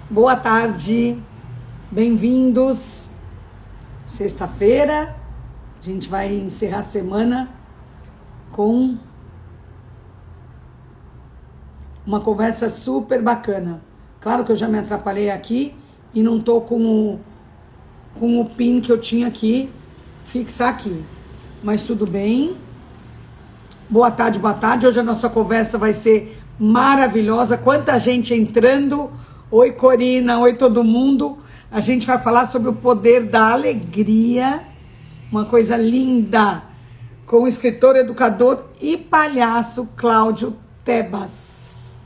Boa tarde, bem-vindos. Sexta-feira, a gente vai encerrar a semana com uma conversa super bacana. Claro que eu já me atrapalhei aqui e não tô com o pin que eu tinha aqui, fixar aqui. Mas tudo bem. Boa tarde, boa tarde. Hoje a nossa conversa vai ser maravilhosa. Quanta gente entrando. Oi, Corina. Oi, todo mundo. A gente vai falar sobre o poder da alegria. Uma coisa linda. Com o escritor, educador e palhaço Cláudio Tebas.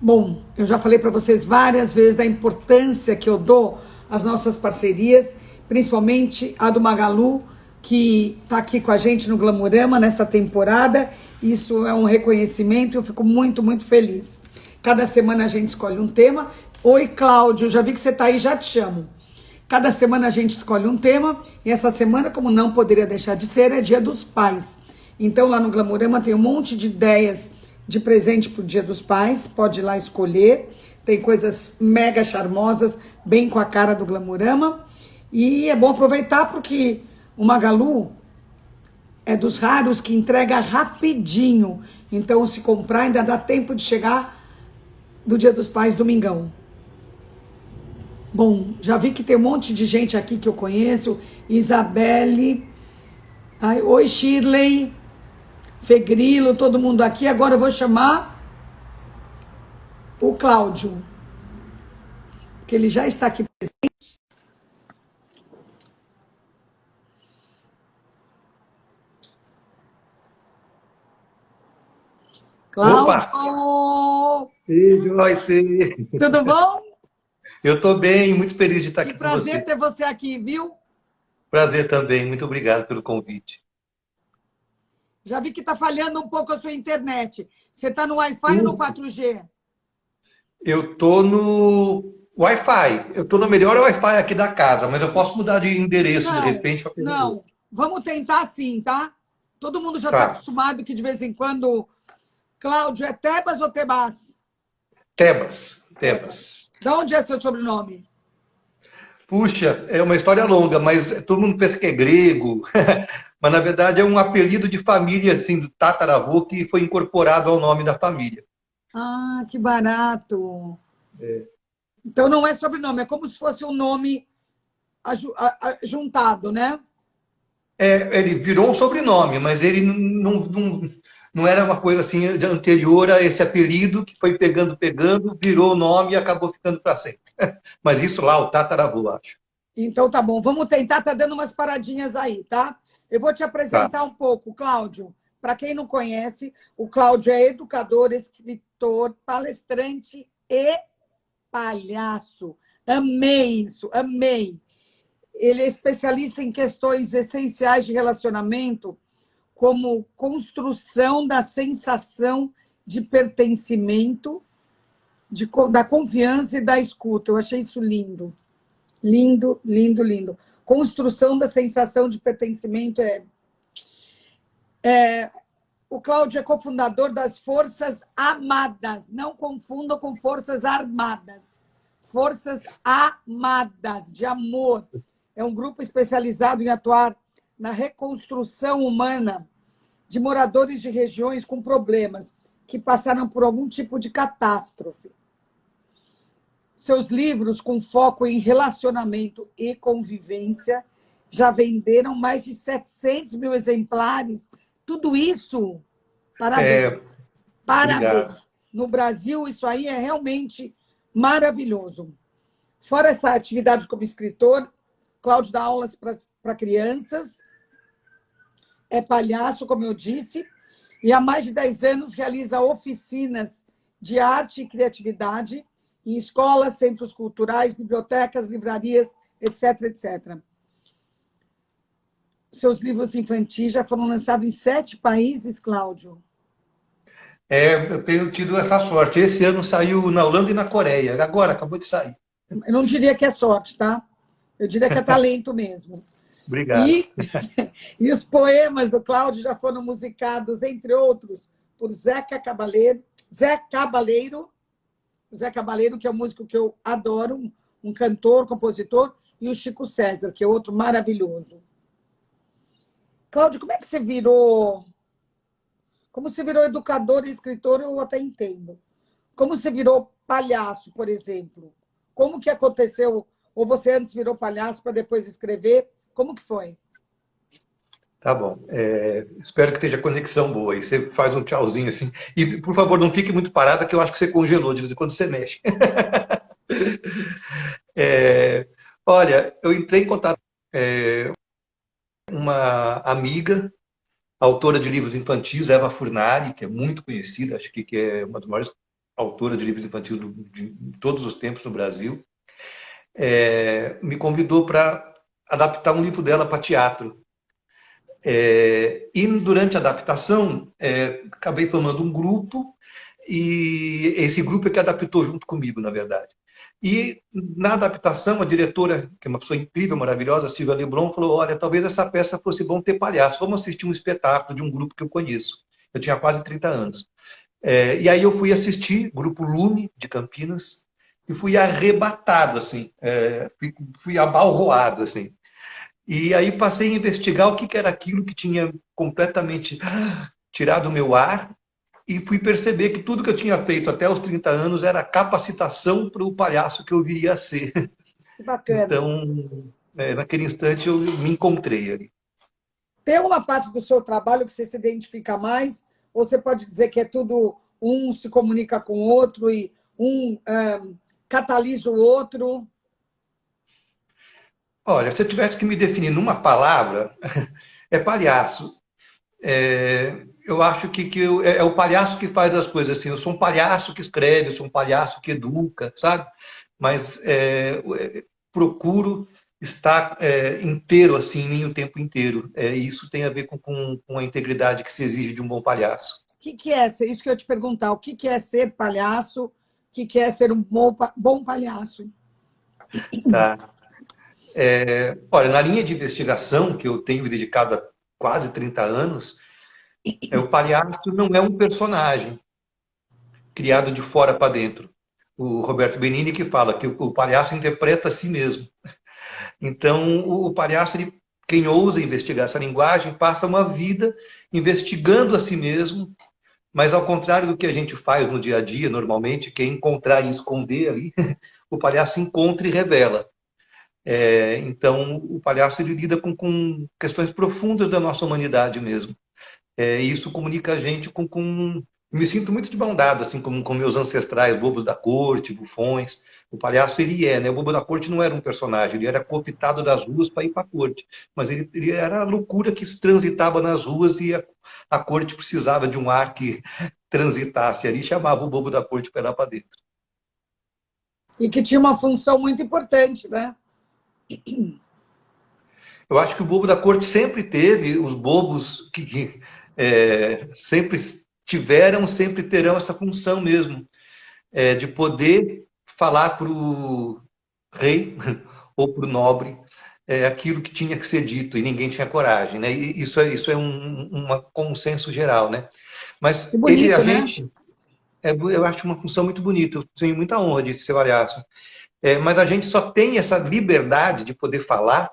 Bom, eu já falei para vocês várias vezes da importância que eu dou às nossas parcerias, principalmente a do Magalu, que está aqui com a gente no Glamurama nessa temporada. Isso é um reconhecimento e eu fico muito, muito feliz. Cada semana a gente escolhe um tema. Oi, Cláudio, já vi que você está aí, já te chamo. Cada semana a gente escolhe um tema e essa semana, como não poderia deixar de ser, é Dia dos Pais. Então lá no Glamurama tem um monte de ideias de presente para o Dia dos Pais, pode ir lá escolher. Tem coisas mega charmosas, bem com a cara do Glamurama. E é bom aproveitar porque o Magalu é dos raros que entrega rapidinho. Então, se comprar, ainda dá tempo de chegar do Dia dos Pais, domingão. Bom, já vi que tem um monte de gente aqui que eu conheço. Isabelle. Ai, oi, Shirley. Fegrilo, todo mundo aqui. Agora eu vou chamar o Cláudio, que ele já está aqui presente. Opa! Cláudio! Ei, Joyce! Tudo bom? Eu estou bem, muito feliz de estar Que aqui com prazer você. ter você aqui, viu? Prazer também, muito obrigado pelo convite. Já vi que está falhando um pouco a sua internet. Você está no Wi-Fi ou no Sim. 4G? Eu estou no Wi-Fi. Eu estou no melhor Wi-Fi aqui da casa, mas eu posso mudar de endereço de Não, repente para pegar o outro. não. Vamos tentar assim, tá? Todo mundo já está Tá. acostumado que de vez em quando... Cláudio, é Tebas ou Tebas? Tebas. Tebas. Tebas. De onde é seu sobrenome? Puxa, é uma história longa, mas todo mundo pensa que é grego. Mas na verdade é um apelido de família assim do tataravô que foi incorporado ao nome da família. Ah, que barato. Então não é sobrenome, é como se fosse um nome juntado, né? Ele virou um sobrenome, mas ele não era uma coisa assim anterior a esse apelido que foi pegando, virou o nome e acabou ficando para sempre. Mas isso lá, o tataravô, acho. Então tá bom, vamos tentar, tá dando umas paradinhas aí, tá? Eu vou te Tá. apresentar um pouco, Cláudio. Para quem não conhece, o Cláudio é educador, escritor, palestrante e palhaço. Amei isso, amei. Ele é especialista em questões essenciais de relacionamento, como construção da sensação de pertencimento, da confiança e da escuta. Eu achei isso lindo. Lindo, lindo, lindo. Construção da sensação de pertencimento O Cláudio é cofundador das Forças Amadas. Não confundam com Forças Armadas. Forças Amadas, de amor. É um grupo especializado em atuar na reconstrução humana de moradores de regiões com problemas que passaram por algum tipo de catástrofe. Seus livros, com foco em relacionamento e convivência, já venderam mais de 700 mil exemplares. Tudo isso, É, parabéns. obrigado. Parabéns. No Brasil, isso aí é realmente maravilhoso. Fora essa atividade como escritor, Cláudio dá aulas para crianças, é palhaço, como eu disse, e há mais de 10 anos realiza oficinas de arte e criatividade em escolas, centros culturais, bibliotecas, livrarias, etc, etc. Seus livros infantis já foram lançados em 7 países, Cláudio. Eu tenho tido essa sorte. Esse ano saiu na Holanda e na Coreia. Agora, acabou de sair. Eu não diria que é sorte, tá? Eu diria que é talento mesmo. Obrigado. E, e os poemas do Cláudio já foram musicados, entre outros, por Zé Cabaleiro, o Zé Cabaleiro, que é um músico que eu adoro, um cantor, compositor, e o Chico César, que é outro maravilhoso. Cláudio, como é que você virou? Como você virou educador e escritor, eu até entendo. Como você virou palhaço, por exemplo? Como que aconteceu? Ou você antes virou palhaço para depois escrever? Como que foi? Tá bom. Espero que esteja conexão boa. E você faz um tchauzinho assim. E, por favor, não fique muito parada, que eu acho que você congelou de vez em quando você mexe. É, olha, eu entrei em contato com uma amiga, autora de livros infantis, Eva Furnari, que é muito conhecida, acho que é uma das maiores autoras de livros infantis de todos os tempos no Brasil. Me convidou para adaptar um livro dela para teatro. E durante a adaptação, acabei formando um grupo, e esse grupo é que adaptou junto comigo, na verdade. E na adaptação, a diretora, que é uma pessoa incrível, maravilhosa, Silvia Leblon, falou: olha, talvez essa peça fosse bom ter palhaço, vamos assistir um espetáculo de um grupo que eu conheço. Eu tinha quase 30 anos. E aí eu fui assistir, Grupo Lume, de Campinas, e fui arrebatado, assim, fui abalroado, assim. E aí passei a investigar o que era aquilo que tinha completamente tirado o meu ar, e fui perceber que tudo que eu tinha feito até os 30 anos era capacitação para o palhaço que eu viria a ser. Que bacana. Então, naquele instante, eu me encontrei ali. Tem uma parte do seu trabalho que você se identifica mais? Ou você pode dizer que é tudo um se comunica com o outro e um catalisa o outro? Olha, se eu tivesse que me definir numa palavra, é palhaço. Eu acho que é o palhaço que faz as coisas assim. Eu sou um palhaço que escreve, eu sou um palhaço que educa, sabe? Mas procuro estar inteiro assim em mim o tempo inteiro. Isso tem a ver com a integridade que se exige de um bom palhaço. O que é ser? Isso que eu ia te perguntar. O que é ser palhaço? O que é ser um bom palhaço? Tá? Olha, na linha de investigação que eu tenho me dedicado há quase 30 anos, o palhaço não é um personagem criado de fora para dentro. O Roberto Benigni que fala que o palhaço interpreta a si mesmo. Então, o palhaço, quem ousa investigar essa linguagem, passa uma vida investigando a si mesmo, mas ao contrário do que a gente faz no dia a dia, normalmente, que é encontrar e esconder ali, o palhaço encontra e revela. Então, o palhaço ele lida com questões profundas da nossa humanidade mesmo. E isso comunica a gente com. Me sinto muito de mão dada, assim, como com meus ancestrais, bobos da corte, bufões. O palhaço, ele né? O bobo da corte não era um personagem, ele era cooptado das ruas para ir para a corte. Mas ele era a loucura que transitava nas ruas e a corte precisava de um ar que transitasse ali, chamava o bobo da corte para ir lá para dentro. E que tinha uma função muito importante, né? Eu acho que o bobo da corte sempre teve, os bobos que sempre tiveram, sempre terão essa função mesmo, de poder falar para o rei ou para o nobre aquilo que tinha que ser dito e ninguém tinha coragem, né? E isso é um consenso geral, né? Que Mas bonito, a né? gente, eu acho uma função muito bonita, eu tenho muita honra de ser palhaço. Mas a gente só tem essa liberdade de poder falar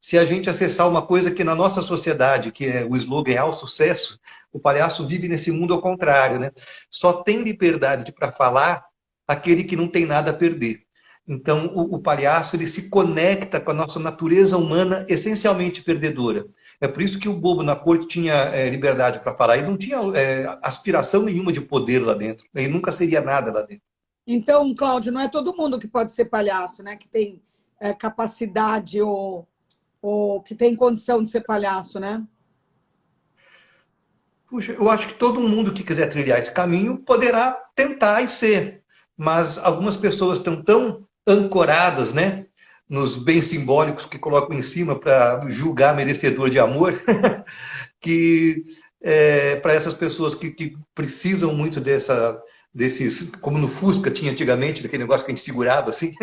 se a gente acessar uma coisa que na nossa sociedade, que é o slogan ao sucesso, o palhaço vive nesse mundo ao contrário, né? Só tem liberdade para falar aquele que não tem nada a perder. Então, o palhaço ele se conecta com a nossa natureza humana essencialmente perdedora. É por isso que o bobo na corte tinha liberdade para falar. Ele não tinha aspiração nenhuma de poder lá dentro. Ele nunca seria nada lá dentro. Então, Cláudio, não é todo mundo que pode ser palhaço, né? Que tem capacidade ou que tem condição de ser palhaço, né? Puxa, eu acho que todo mundo que quiser trilhar esse caminho poderá tentar e ser. Mas algumas pessoas estão tão ancoradas, né, nos bens simbólicos que colocam em cima para julgar merecedor de amor, que para essas pessoas que precisam muito desses, como no Fusca tinha antigamente, daquele negócio que a gente segurava assim,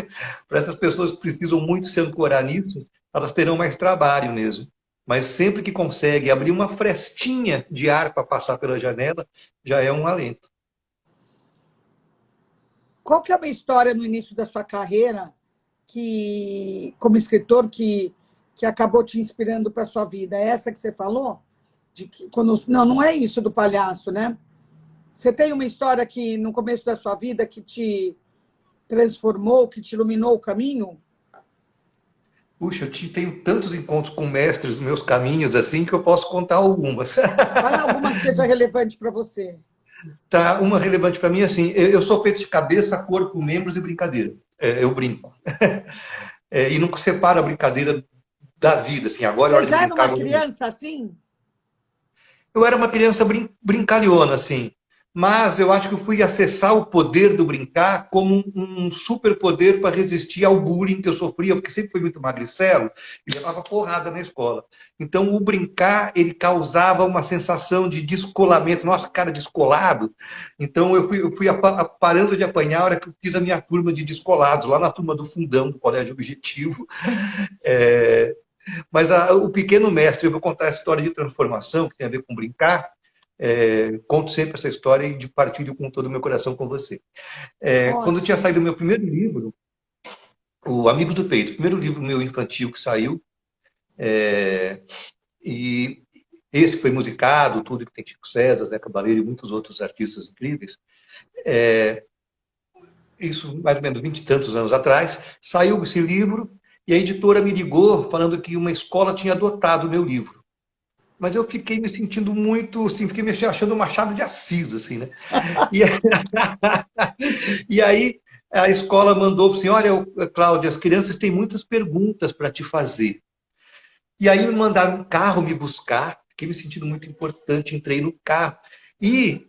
para essas pessoas que precisam muito se ancorar nisso, elas terão mais trabalho mesmo. Mas sempre que consegue abrir uma frestinha de ar para passar pela janela, já é um alento. Qual que é uma história no início da sua carreira como escritor, que acabou te inspirando para a sua vida? É essa que você falou? Não, não é isso do palhaço, né? Você tem uma história que, no começo da sua vida, que te transformou, que te iluminou o caminho? Puxa, tenho tantos encontros com mestres nos meus caminhos, assim, que eu posso contar algumas. Fala alguma que seja relevante para você. Tá, uma relevante para mim, assim, eu sou feito de cabeça, corpo, membros e brincadeira. Eu brinco. E não separo a brincadeira da vida, assim, agora é Você hora de já era brincar. uma criança assim? Eu era uma criança brincalhona, assim, mas eu acho que eu fui acessar o poder do brincar como um superpoder para resistir ao bullying que eu sofria, porque sempre fui muito magricelo e levava porrada na escola. Então, o brincar, ele causava uma sensação de descolamento, nossa, cara, descolado. Então, eu fui parando de apanhar a hora que eu fiz a minha turma de descolados, lá na turma do fundão, do Colégio Objetivo. É, mas o pequeno mestre, eu vou contar essa história de transformação, que tem a ver com brincar. Conto sempre essa história e de partilho com todo o meu coração com você. Quando tinha Ótimo. saído o meu primeiro livro, o Amigos do Peito, o primeiro livro meu infantil que saiu, e esse foi musicado, tudo que tem Chico César, Zé Cabaleiro e muitos outros artistas incríveis. Isso mais ou menos 20 e tantos anos atrás, saiu esse livro e a editora me ligou falando que uma escola tinha adotado o meu livro. Mas eu fiquei me sentindo muito, assim, fiquei me achando um Machado de Assis, assim, né? E, e aí a escola mandou assim, olha, Cláudia, as crianças têm muitas perguntas para te fazer. E aí me mandaram um carro me buscar, fiquei me sentindo muito importante, entrei no carro. E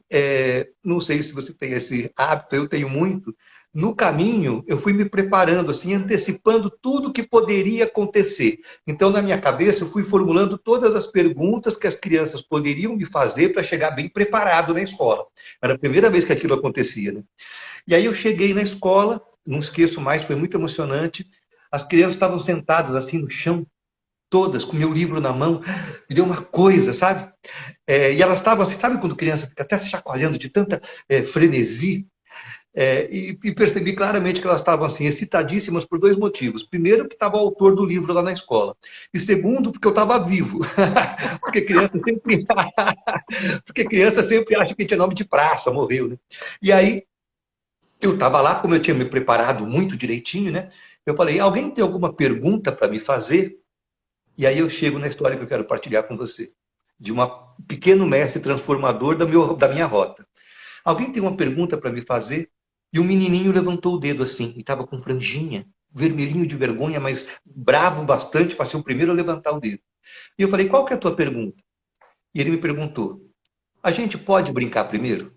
não sei se você tem esse hábito, eu tenho muito. No caminho, eu fui me preparando, assim, antecipando tudo que poderia acontecer. Então, na minha cabeça, eu fui formulando todas as perguntas que as crianças poderiam me fazer para chegar bem preparado na escola. Era a primeira vez que aquilo acontecia, né? E aí eu cheguei na escola, não esqueço mais, foi muito emocionante. As crianças estavam sentadas assim no chão, todas, com meu livro na mão, me deu uma coisa, sabe? E elas estavam assim, sabe quando criança fica até se chacoalhando de tanta frenesi? E percebi claramente que elas estavam assim, excitadíssimas por dois motivos. Primeiro, que estava o autor do livro lá na escola. E segundo, porque eu estava vivo. porque criança sempre... porque criança sempre acha que tinha nome de praça, morreu, né? E aí, eu estava lá, como eu tinha me preparado muito direitinho, né? Eu falei, alguém tem alguma pergunta para me fazer? E aí eu chego na história que eu quero partilhar com você, de um pequeno mestre transformador da minha rota. Alguém tem uma pergunta para me fazer? E um menininho levantou o dedo assim, e estava com franjinha, vermelhinho de vergonha, mas bravo bastante para ser o primeiro a levantar o dedo. E eu falei, qual que é a tua pergunta? E ele me perguntou, a gente pode brincar primeiro?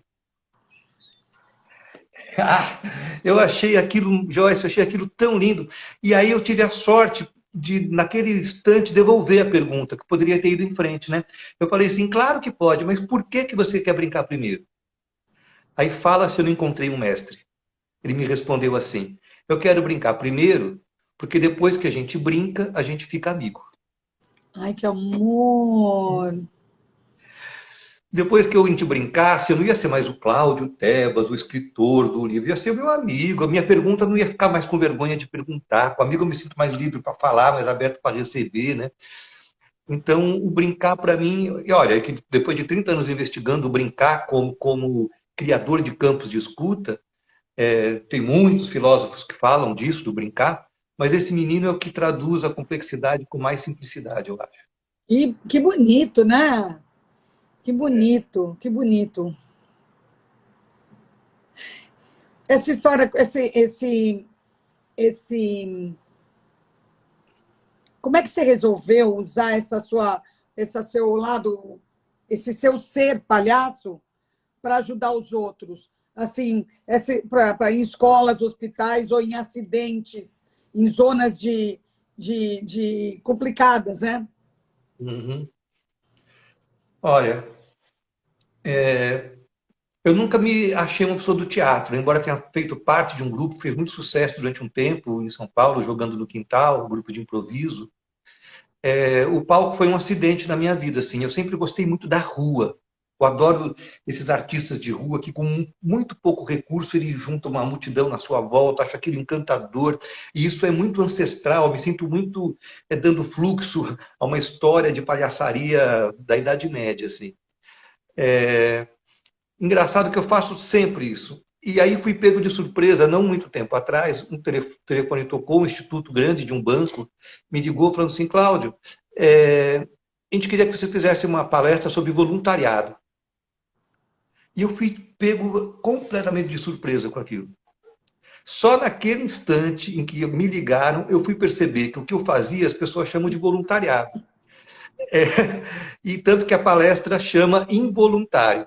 Ah, eu achei aquilo, Joyce, eu achei aquilo tão lindo. E aí eu tive a sorte de, naquele instante, devolver a pergunta, que poderia ter ido em frente, né? Eu falei assim, claro que pode, mas por que você quer brincar primeiro? Aí fala se eu não encontrei um mestre. Ele me respondeu assim, eu quero brincar primeiro, porque depois que a gente brinca, a gente fica amigo. Ai, que amor! Depois que a gente brincasse, eu não ia ser mais o Cláudio Tebas, o escritor do livro, ia ser o meu amigo. A minha pergunta não ia ficar mais com vergonha de perguntar. Com o amigo eu me sinto mais livre para falar, mais aberto para receber, né? Então, o brincar para mim, e olha, que depois de 30 anos investigando o brincar como criador de campos de escuta, tem muitos filósofos que falam disso, do brincar, mas esse menino é o que traduz a complexidade com mais simplicidade, eu acho. E que bonito, né? Que bonito, que bonito. Essa história, esse, como é que você resolveu usar esse seu lado, esse seu ser palhaço para ajudar os outros? Assim, para em escolas, hospitais ou em acidentes, em zonas de complicadas, né? Uhum. Olha, eu nunca me achei uma pessoa do teatro, embora tenha feito parte de um grupo que fez muito sucesso durante um tempo em São Paulo, jogando no quintal, um grupo de improviso. O palco foi um acidente na minha vida, assim. Eu sempre gostei muito da rua. Eu adoro esses artistas de rua que, com muito pouco recurso, ele junta uma multidão na sua volta, acho aquilo encantador. E isso é muito ancestral, me sinto muito dando fluxo a uma história de palhaçaria da Idade Média, assim. Engraçado que eu faço sempre isso. E aí fui pego de surpresa, não muito tempo atrás, um telefone tocou, um instituto grande de um banco, me ligou falando assim, Cláudio, a gente queria que você fizesse uma palestra sobre voluntariado. E eu fui pego completamente de surpresa com aquilo. Só naquele instante em que me ligaram, eu fui perceber que o que eu fazia as pessoas chamam de voluntariado. E tanto que a palestra chama involuntário.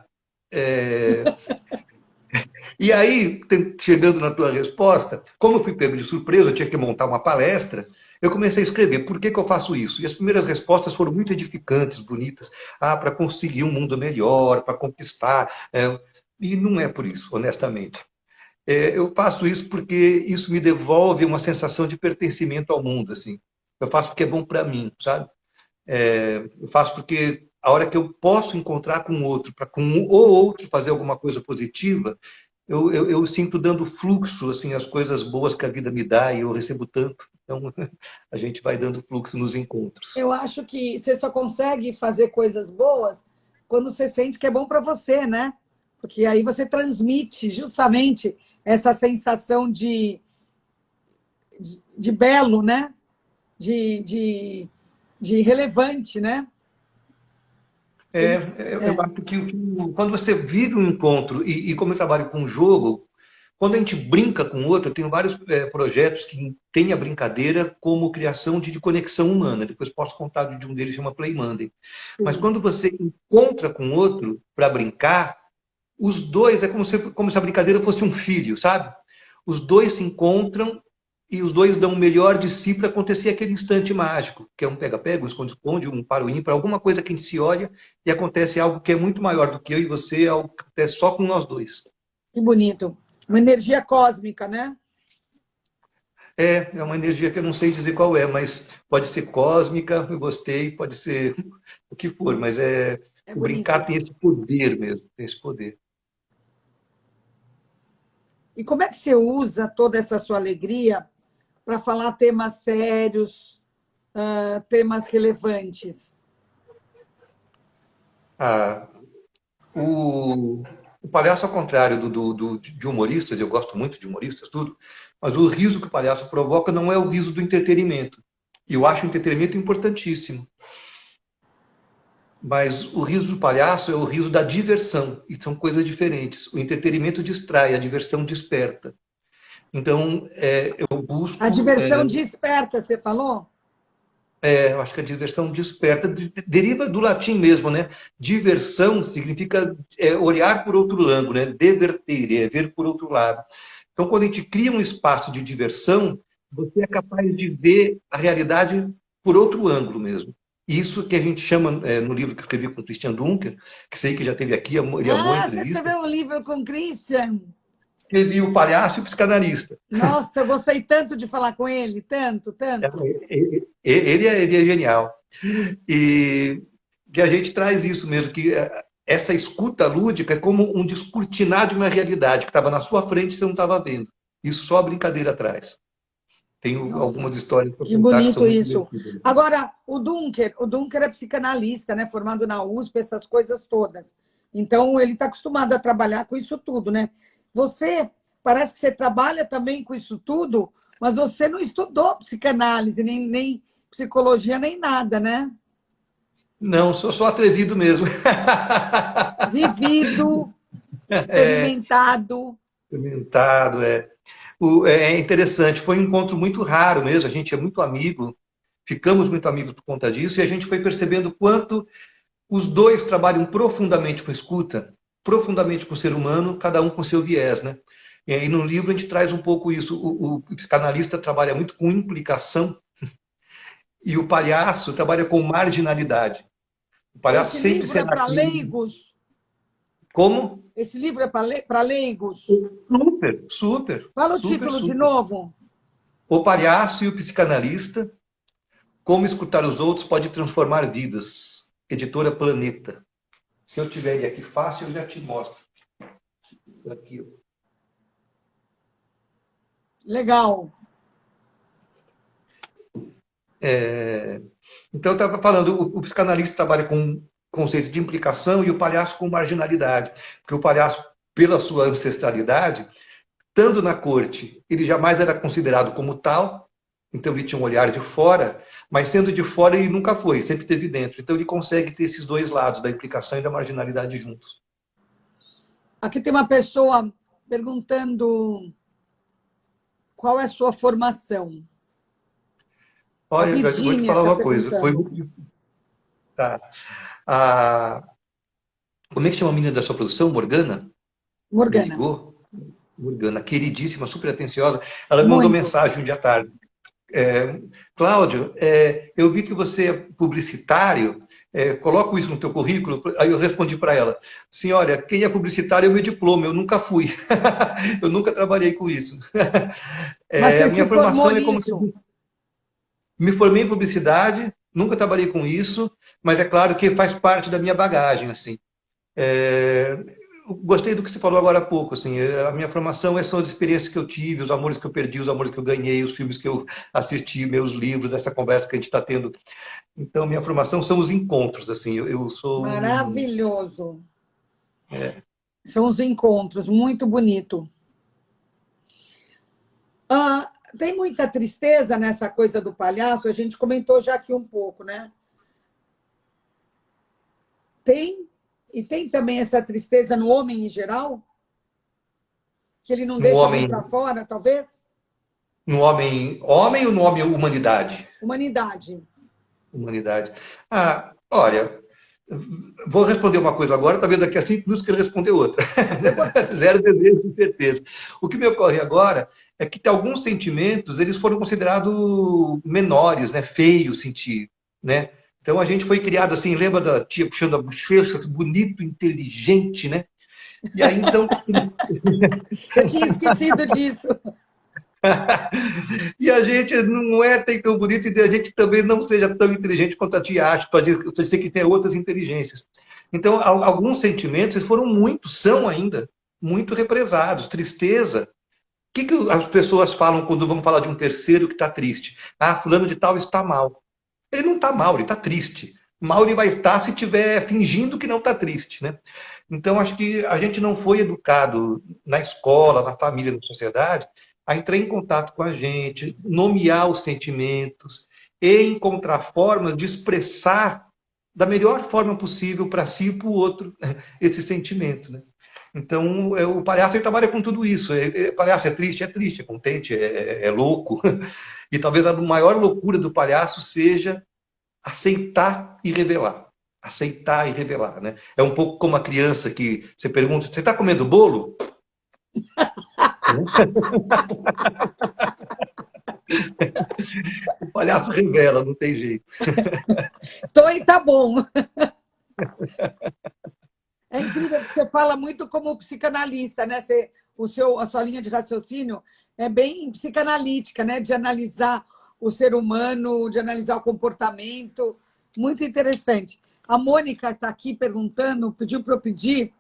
E aí, chegando na tua resposta, como eu fui pego de surpresa, eu tinha que montar uma palestra, eu comecei a escrever, por que eu faço isso? E as primeiras respostas foram muito edificantes, bonitas. Para conseguir um mundo melhor, para conquistar. E não é por isso, honestamente. Eu faço isso porque isso me devolve uma sensação de pertencimento ao mundo, assim. Eu faço porque é bom para mim, sabe? Eu faço porque a hora que eu posso encontrar com outro, para com um ou outro fazer alguma coisa positiva, eu sinto dando fluxo, assim, as coisas boas que a vida me dá e eu recebo tanto. Então, a gente vai dando fluxo nos encontros. Eu acho que você só consegue fazer coisas boas quando você sente que é bom para você, né? Porque aí você transmite justamente essa sensação de belo, né? De relevante, né? Eu acho que quando você vive um encontro, e como eu trabalho com jogo, quando a gente brinca com o outro, eu tenho vários projetos que têm a brincadeira como criação de conexão humana. Depois posso contar de um deles, chama Play Monday. Mas Sim. quando você encontra com o outro para brincar, os dois, como se a brincadeira fosse um filho, sabe? Os dois se encontram e os dois dão o melhor de si para acontecer aquele instante mágico, que é um pega-pega, um esconde-esconde, um para o ímpar, alguma coisa que a gente se olha e acontece algo que é muito maior do que eu e você, algo que acontece só com nós dois. Que bonito. Uma energia cósmica, né? É uma energia que eu não sei dizer qual é, mas pode ser cósmica, eu gostei, pode ser o que for, mas É o bonito. brincar tem esse poder mesmo, tem esse poder. E como é que você usa toda essa sua alegria para falar temas sérios, temas relevantes? Ah, o palhaço, ao contrário de humoristas, eu gosto muito de humoristas, tudo, mas o riso que o palhaço provoca não é o riso do entretenimento. E eu acho o entretenimento importantíssimo. Mas o riso do palhaço é o riso da diversão, e são coisas diferentes. O entretenimento distrai, a diversão desperta. Então, eu A busco. diversão desperta, você falou? Eu acho que a diversão desperta, deriva do latim mesmo, né? Diversão significa olhar por outro ângulo, né? Diverter, é ver por outro lado. Então, quando a gente cria um espaço de diversão, você é capaz de ver a realidade por outro ângulo mesmo. Isso que a gente chama, no livro que eu escrevi com o Christian Dunker, que sei que já teve aqui, ele amou a Você entrevista, escreveu um livro com o Christian. escrevi O Palhaço e o Psicanalista. Nossa, eu gostei tanto de falar com ele, tanto, tanto. Ele é genial. E que a gente traz isso mesmo, que essa escuta lúdica é como um descortinar de uma realidade que estava na sua frente e você não estava vendo. Isso só a brincadeira traz. Tenho Nossa, algumas histórias para que contar que são bonito muito isso. divertidas. Agora, o Dunker é psicanalista, né? Formado na USP, essas coisas todas. Então, ele está acostumado a trabalhar com isso tudo, né? Você, parece que você trabalha também com isso tudo, mas você não estudou psicanálise, nem psicologia, nem nada, né? Não, sou só atrevido mesmo. Vivido, É, experimentado. experimentado, é interessante, foi um encontro muito raro mesmo, a gente é muito amigo, ficamos muito amigos por conta disso, e a gente foi percebendo quanto os dois trabalham profundamente com escuta, profundamente com o ser humano, cada um com seu viés, né? E aí no livro a gente traz um pouco isso. O psicanalista trabalha muito com implicação e o palhaço trabalha com marginalidade. O palhaço Esse sempre livro é será para aquele... leigos? Como? Esse livro é para leigos? Super, super, Fala o super, título de super. novo. O palhaço e o psicanalista, como escutar os outros pode transformar vidas. Editora Planeta. Se eu tiver ele aqui fácil, eu já te mostro. Aqui, ó. Legal. Então, eu estava falando, o psicanalista trabalha com conceito de implicação e o palhaço com marginalidade. Porque o palhaço, pela sua ancestralidade, estando na corte, ele jamais era considerado como tal, então ele tinha um olhar de fora, mas sendo de fora ele nunca foi, sempre esteve dentro. Então ele consegue ter esses dois lados, da implicação e da marginalidade juntos. Aqui tem uma pessoa perguntando qual é a sua formação. Olha, eu vou te Virgínia falar está uma coisa. perguntando. Tá. A... Como é que chama a menina da sua produção? Morgana? Me Morgana. ligou? Morgana, queridíssima, super atenciosa. Ela me mandou Muito. mensagem um dia à tarde. Cláudio, eu vi que você é publicitário, coloco isso no teu currículo. Aí eu respondi para ela, assim, olha, quem é publicitário é o meu diploma, eu nunca fui. Eu nunca trabalhei com isso. Mas você A minha se formou formação é como... nisso? Me formei em publicidade, nunca trabalhei com isso, mas é claro que faz parte da minha bagagem, assim. Gostei do que você falou agora há pouco, assim, a minha formação são as experiências que eu tive, os amores que eu perdi, os amores que eu ganhei, os filmes que eu assisti, meus livros, essa conversa que a gente está tendo. Então, minha formação são os encontros, assim, eu sou... Maravilhoso. São os encontros, muito bonito. Tem muita tristeza nessa coisa do palhaço, a gente comentou já aqui um pouco, né? Tem? E tem também essa tristeza no homem em geral? Que ele não No deixa vir homem, para fora, talvez? no homem ou no homem humanidade? Humanidade. Humanidade. Olha, vou responder uma coisa agora, talvez daqui a 5 minutos que ele responder outra. Zero desejo de certeza. O que me ocorre agora é que alguns sentimentos eles foram considerados menores, né? Feios sentir, né? Então a gente foi criado assim, lembra da tia puxando a bochecha, bonito, inteligente, né? E aí então Eu tinha esquecido disso. e a gente não é tão bonito e a gente também não seja tão inteligente quanto a tia acha, pode ser que tenha outras inteligências. Então, alguns sentimentos foram são ainda muito represados. Tristeza. O que as pessoas falam quando vão falar de um terceiro que está triste? Fulano de tal está mal. Ele não está mal, ele está triste. Mal ele vai estar se estiver fingindo que não está triste, né? Então, acho que a gente não foi educado na escola, na família, na sociedade, a entrar em contato com a gente, nomear os sentimentos e encontrar formas de expressar da melhor forma possível para si e para o outro esse sentimento, né? Então, o palhaço ele trabalha com tudo isso. Palhaço é triste, é contente, é louco. E talvez a maior loucura do palhaço seja aceitar e revelar. Aceitar e revelar, né? É um pouco como a criança que você pergunta, você está comendo bolo? O palhaço revela, não tem jeito. Tô e tá bom. É incrível que você fala muito como psicanalista, né? A sua linha de raciocínio é bem psicanalítica, né? De analisar o ser humano, de analisar o comportamento. Muito interessante. A Mônica está aqui perguntando, pediu para eu pedir,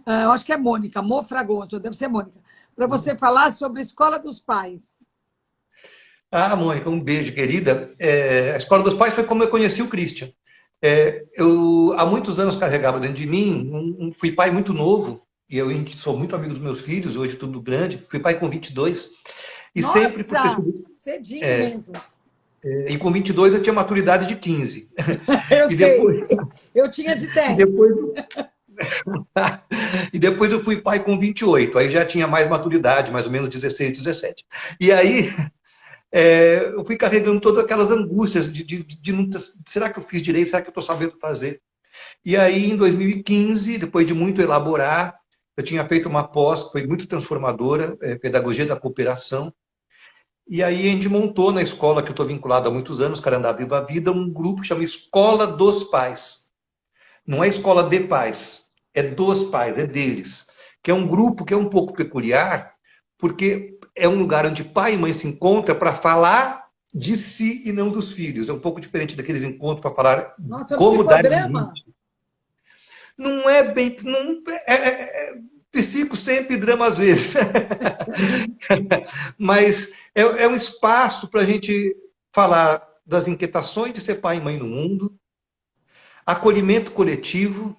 eu acho que é Mônica, Mo Fragoso, deve ser Mônica, para você falar sobre a Escola dos Pais. Mônica, um beijo, querida. A Escola dos Pais foi como eu conheci o Christian. Eu, há muitos anos, carregava dentro de mim, fui pai muito novo, e eu sou muito amigo dos meus filhos, hoje tudo grande, fui pai com 22. E Nossa, sempre por ter... cedinho mesmo. E com 22 eu tinha maturidade de 15. Eu e sei, depois, eu tinha de 10. E depois eu fui pai com 28, aí já tinha mais maturidade, mais ou menos 16, 17. E aí eu fui carregando todas aquelas angústias de não ter, será que eu fiz direito, será que eu estou sabendo fazer? E aí em 2015, depois de muito elaborar, eu tinha feito uma pós que foi muito transformadora, Pedagogia da Cooperação. E aí a gente montou na escola que eu estou vinculado há muitos anos, Carandá Viva a Vida, um grupo que chama Escola dos Pais. Não é escola de pais, é dos pais, é deles. Que é um grupo que é um pouco peculiar, porque é um lugar onde pai e mãe se encontram para falar de si e não dos filhos. É um pouco diferente daqueles encontros para falar. Nossa, como dar psicodrama? limite. não é bem... Não, psico sempre, drama às vezes. Mas é um espaço para a gente falar das inquietações de ser pai e mãe no mundo, acolhimento coletivo,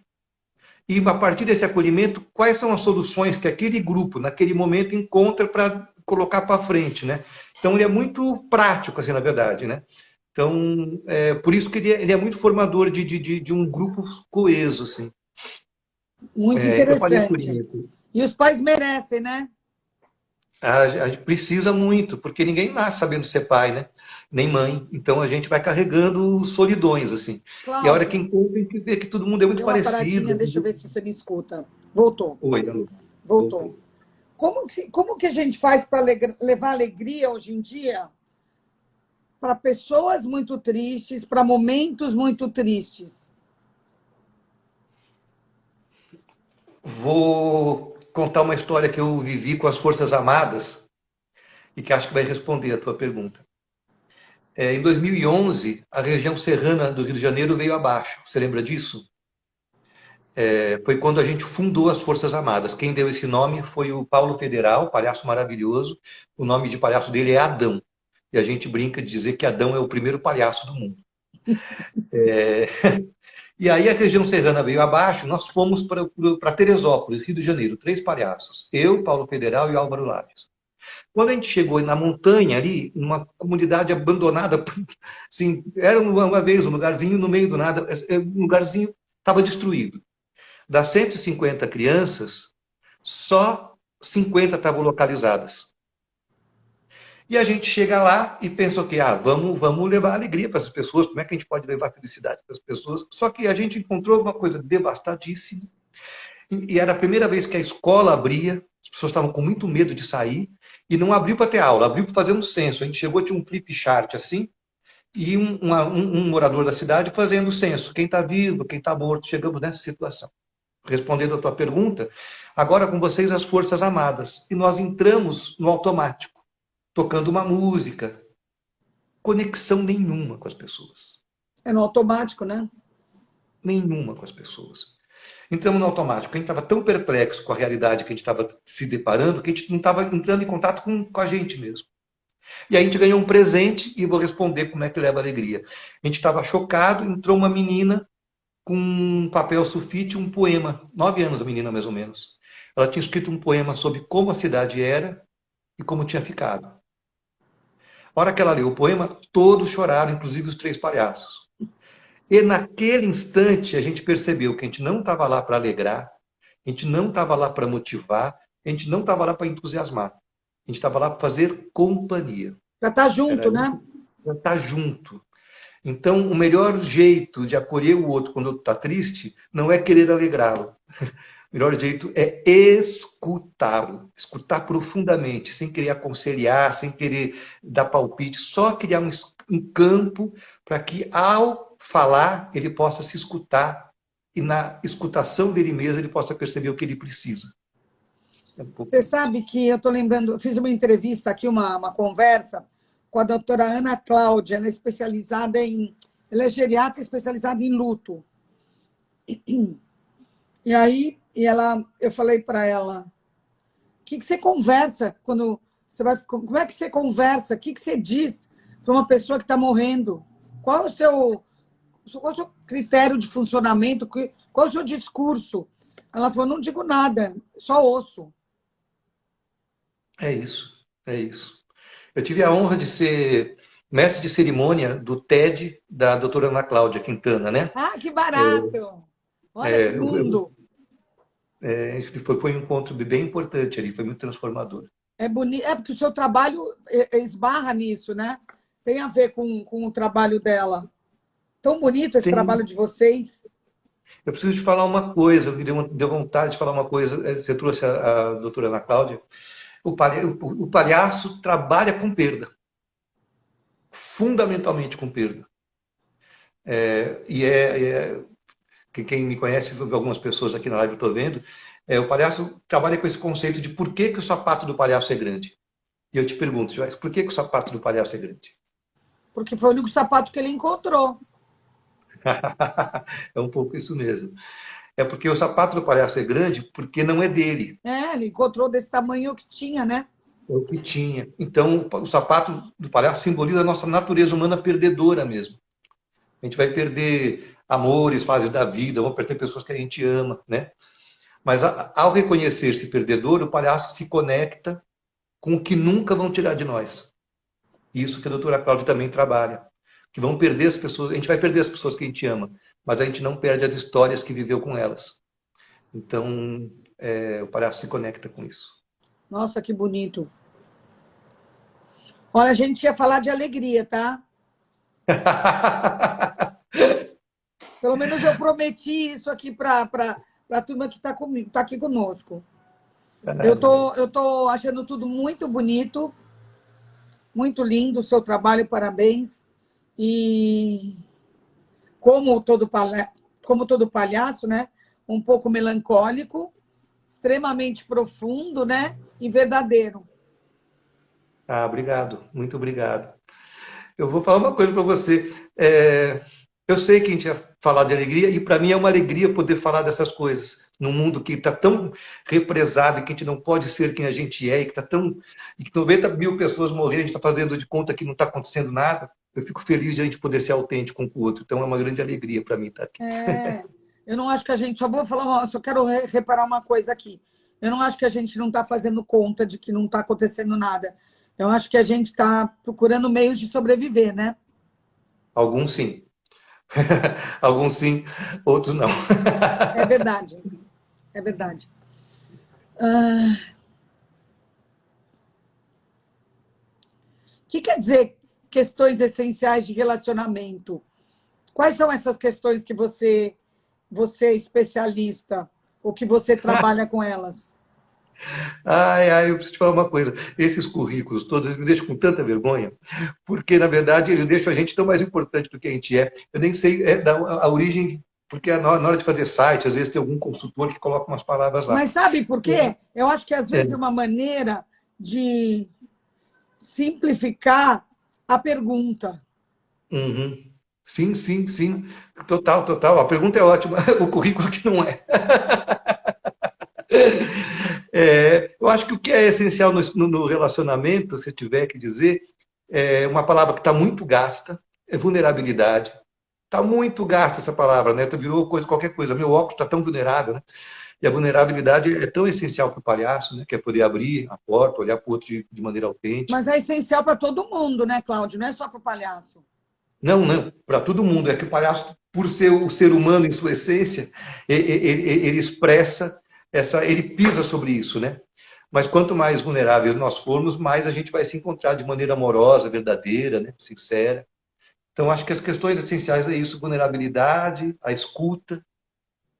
e a partir desse acolhimento, quais são as soluções que aquele grupo, naquele momento, encontra para colocar para frente, né? Então, ele é muito prático, assim, na verdade, né? Então, por isso que ele é muito formador de um grupo coeso, assim. Muito Eu falei por interessante. isso. E os pais merecem, né? A gente precisa muito, porque ninguém nasce sabendo ser pai, né? Nem mãe. Então a gente vai carregando solidões, assim. E a hora que Cláudio, encontra, tem que ver que todo mundo é muito deu uma paradinha, parecido. deixa eu ver se você me escuta. Voltou, Oi, Anu. voltou. Voltei. Como que a gente faz para levar alegria hoje em dia para pessoas muito tristes, para momentos muito tristes? Vou contar uma história que eu vivi com as Forças Armadas e que acho que vai responder a tua pergunta. Em 2011, a região serrana do Rio de Janeiro veio abaixo. Você lembra disso? Foi quando a gente fundou as Forças Armadas. Quem deu esse nome foi o Paulo Federal, palhaço maravilhoso. O nome de palhaço dele é Adão. E a gente brinca de dizer que Adão é o primeiro palhaço do mundo. E aí a região serrana veio abaixo, nós fomos para Teresópolis, Rio de Janeiro, 3 palhaços. Eu, Paulo Federal e Álvaro Lages. Quando a gente chegou na montanha ali, numa comunidade abandonada, assim, era uma vez um lugarzinho no meio do nada, um lugarzinho estava destruído. Das 150 crianças, só 50 estavam localizadas. E a gente chega lá e pensa o quê? Vamos levar alegria para as pessoas, como é que a gente pode levar felicidade para as pessoas? Só que a gente encontrou uma coisa devastadíssima, e era a primeira vez que a escola abria, as pessoas estavam com muito medo de sair, e não abriu para ter aula, abriu para fazer um censo. A gente chegou, tinha um flip chart assim, e um morador da cidade fazendo o censo, quem está vivo, quem está morto. Chegamos nessa situação. Respondendo a tua pergunta, agora com vocês as Forças Armadas, e nós entramos no automático, tocando uma música, conexão nenhuma com as pessoas. É no automático, né? Nenhuma com as pessoas. Entramos no automático. A gente estava tão perplexo com a realidade que a gente estava se deparando que a gente não estava entrando em contato com a gente mesmo. E aí a gente ganhou um presente e vou responder como é que leva alegria. A gente estava chocado, entrou uma menina com um papel sulfite, um poema. 9 anos a menina, mais ou menos. Ela tinha escrito um poema sobre como a cidade era e como tinha ficado. A hora que ela leu o poema, todos choraram, inclusive os 3 palhaços. E naquele instante a gente percebeu que a gente não estava lá para alegrar, a gente não estava lá para motivar, a gente não estava lá para entusiasmar. A gente estava lá para fazer companhia. Já tá junto, né? Para estar junto. Então, o melhor jeito de acolher o outro quando o outro está triste não é querer alegrá-lo. O melhor jeito é escutá-lo, escutar profundamente, sem querer aconselhar, sem querer dar palpite, só criar um campo para que, ao falar, ele possa se escutar e, na escutação dele mesmo, ele possa perceber o que ele precisa. Você sabe que eu estou lembrando, eu fiz uma entrevista aqui, uma conversa com a doutora Ana Cláudia, ela é especializada ela é geriatra especializada em luto. E aí, eu falei para ela, o que você conversa quando você vai, como é que você conversa? O que você diz para uma pessoa que está morrendo? Qual é o seu critério de funcionamento? Qual é o seu discurso? Ela falou, não digo nada, só ouço. É isso, é isso. Eu tive a honra de ser mestre de cerimônia do TED da doutora Ana Cláudia Quintana, né? Ah, que barato! Olha que mundo! Foi um encontro bem importante ali, foi muito transformador. É bonito, porque o seu trabalho esbarra nisso, né? Tem a ver com o trabalho dela. Tão bonito esse trabalho de vocês. Eu preciso te falar uma coisa, me deu vontade de falar uma coisa. Você trouxe a doutora Ana Cláudia. O palhaço trabalha com perda. Fundamentalmente com perda. Quem me conhece, algumas pessoas aqui na live eu estou vendo, o palhaço trabalha com esse conceito de por que o sapato do palhaço é grande. E eu te pergunto, Joyce, por que o sapato do palhaço é grande? Porque foi o único sapato que ele encontrou. É um pouco isso mesmo. É porque o sapato do palhaço é grande porque não é dele, Ele encontrou desse tamanho que tinha, né? é o que tinha. Então, o sapato do palhaço simboliza a nossa natureza humana perdedora mesmo. A gente vai perder amores, fases da vida, vamos perder pessoas que a gente ama, né? Mas ao reconhecer-se perdedor, o palhaço se conecta com o que nunca vão tirar de nós. Isso que a doutora Cláudia também trabalha. Que vão perder as pessoas, a gente vai perder as pessoas que a gente ama, mas a gente não perde as histórias que viveu com elas. Então, o palhaço se conecta com isso. Nossa, que bonito. Olha, a gente ia falar de alegria, tá? Pelo menos eu prometi isso aqui para a turma que está comigo, tá aqui conosco. Eu tô achando tudo muito bonito, muito lindo o seu trabalho, parabéns. E como todo palhaço, né? Um pouco melancólico, extremamente profundo, né? E verdadeiro. Obrigado, muito obrigado. Eu vou falar uma coisa para você. Eu sei que a gente ia falar de alegria, e para mim é uma alegria poder falar dessas coisas, num mundo que está tão represado e que a gente não pode ser quem a gente é, e que está tão. E que 90 mil pessoas morreram, a gente está fazendo de conta que não está acontecendo nada. Eu fico feliz de a gente poder ser autêntico um com o outro. Então é uma grande alegria para mim estar aqui. Eu não acho que a gente. Só vou falar, só quero reparar uma coisa aqui. Eu não acho que a gente não está fazendo conta de que não está acontecendo nada. Eu acho que a gente está procurando meios de sobreviver, né? Alguns sim. Alguns sim, outros não. É verdade. É verdade. O que quer dizer questões essenciais de relacionamento? Quais são essas questões que você é especialista ou que você trabalha com elas? Eu preciso te falar uma coisa. Esses currículos todos eles me deixam com tanta vergonha, porque, na verdade, eles deixam a gente tão mais importante do que a gente é. Eu nem sei a origem, porque na hora de fazer site, às vezes tem algum consultor que coloca umas palavras lá. Mas sabe por quê? Eu acho que, às vezes, é uma maneira de simplificar a pergunta. Uhum. Sim, sim, sim. Total, total. A pergunta é ótima. O currículo que não é. Eu acho que o que é essencial no relacionamento, se eu tiver que dizer, é uma palavra que está muito gasta, é vulnerabilidade. Está muito gasta essa palavra, né? Virou qualquer coisa. Meu óculos está tão vulnerável, né? E a vulnerabilidade é tão essencial para o palhaço, né? Que é poder abrir a porta, olhar para o outro de maneira autêntica. Mas é essencial para todo mundo, né, Cláudio? Não é só para o palhaço. Não, não. Para todo mundo. É que o palhaço, por ser o ser humano em sua essência, ele expressa ele pisa sobre isso, né? Mas quanto mais vulneráveis nós formos, mais a gente vai se encontrar de maneira amorosa, verdadeira, né? Sincera. Então, acho que as questões essenciais é isso: vulnerabilidade, a escuta,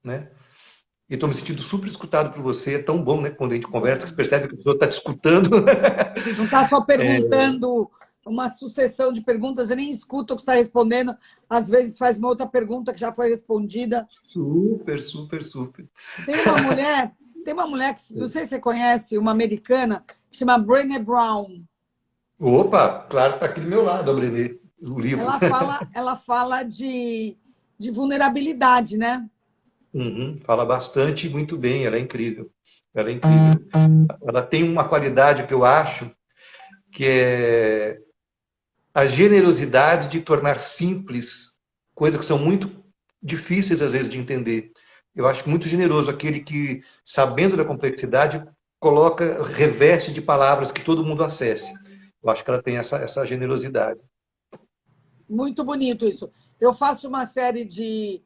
né? E estou me sentindo super escutado por você. É tão bom, né? Quando a gente conversa, você percebe que a pessoa está te escutando. Não está só perguntando uma sucessão de perguntas, você nem escuta o que está respondendo. Às vezes faz uma outra pergunta que já foi respondida. Super, super, super. Tem uma mulher que, não sei se você conhece, uma americana, que chama Brené Brown. Opa, claro, está aqui do meu lado, a Brené, o livro. Ela fala de vulnerabilidade, né? Fala bastante e muito bem, ela é incrível. Ela é incrível. Ela tem uma qualidade que eu acho que é a generosidade de tornar simples coisas que são muito difíceis, às vezes, de entender. Eu acho muito generoso aquele que, sabendo da complexidade, reveste de palavras que todo mundo acesse. Eu acho que ela tem essa generosidade. Muito bonito isso. Eu faço uma série de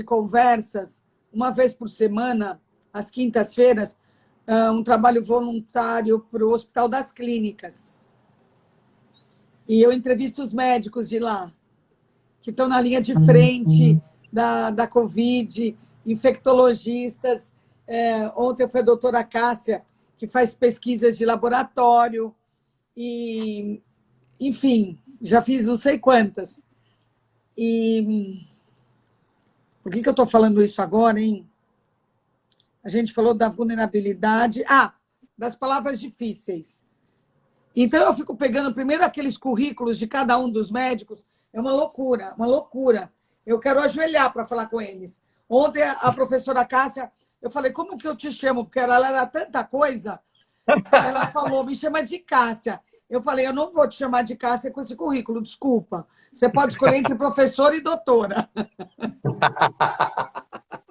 conversas, uma vez por semana, às quintas-feiras, um trabalho voluntário para o Hospital das Clínicas. E eu entrevisto os médicos de lá, que estão na linha de frente da Covid, infectologistas. Ontem foi a doutora Cássia, que faz pesquisas de laboratório. E, enfim, já fiz não sei quantas. E por que eu estou falando isso agora, hein? A gente falou da vulnerabilidade. Das palavras difíceis. Então, eu fico pegando primeiro aqueles currículos de cada um dos médicos. É uma loucura, uma loucura. Eu quero ajoelhar para falar com eles. Ontem a professora Cássia, eu falei, como que eu te chamo? Porque ela era tanta coisa. Ela falou, me chama de Cássia. Eu falei, eu não vou te chamar de Cássia com esse currículo, desculpa. Você pode escolher entre professora e doutora.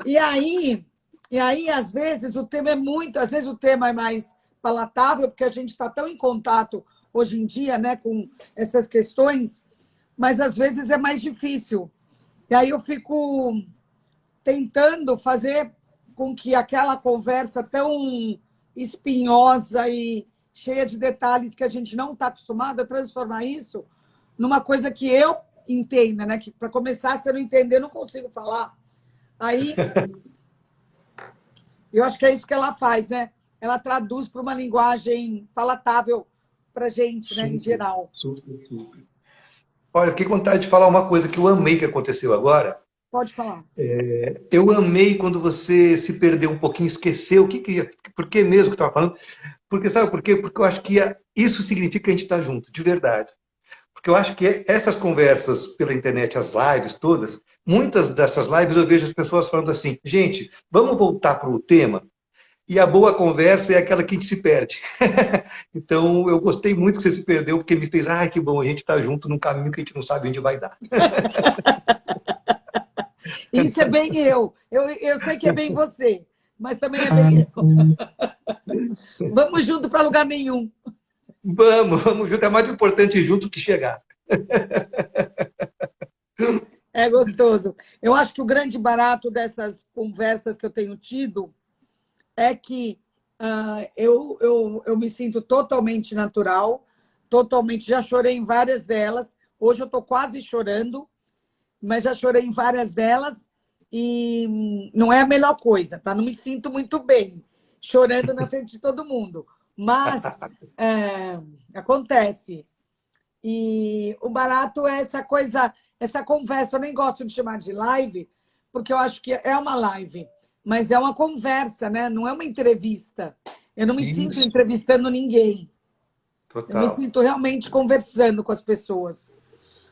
E aí, às vezes, o tema é muito, às vezes o tema é mais palatável, porque a gente está tão em contato hoje em dia, né, com essas questões, mas às vezes é mais difícil. E aí eu fico tentando fazer com que aquela conversa tão espinhosa e cheia de detalhes que a gente não está acostumado a transformar isso numa coisa que eu entenda, né? Que para começar, se eu não entender, eu não consigo falar. Aí, eu acho que é isso que ela faz, né? Ela traduz para uma linguagem palatável para a gente, né, em geral. Super, super. Olha, fiquei com vontade de falar uma coisa que eu amei que aconteceu agora. Pode falar. Eu amei quando você se perdeu um pouquinho, esqueceu por que mesmo que estava falando. Porque sabe por quê? Porque eu acho que isso significa que a gente está junto, de verdade. Porque eu acho que essas conversas pela internet, as lives todas, muitas dessas lives eu vejo as pessoas falando assim, gente, vamos voltar para o tema? E a boa conversa é aquela que a gente se perde. Então, eu gostei muito que você se perdeu, porque me fez, ai, que bom, a gente está junto num caminho que a gente não sabe onde vai dar. Isso é bem eu. Eu sei que é bem você, mas também é bem eu. Vamos junto para lugar nenhum. Vamos junto. É mais importante ir junto que chegar. É gostoso. Eu acho que o grande barato dessas conversas que eu tenho tido é que eu me sinto totalmente natural, totalmente. Já chorei em várias delas. Hoje eu estou quase chorando, mas já chorei em várias delas e não é a melhor coisa, tá? Não me sinto muito bem chorando na frente de todo mundo, mas acontece. E o barato é essa coisa, essa conversa. Eu nem gosto de chamar de live, porque eu acho que é uma live, mas é uma conversa, né? Não é uma entrevista. Eu não me sinto Isso, entrevistando ninguém. Eu me total. sinto realmente conversando com as pessoas.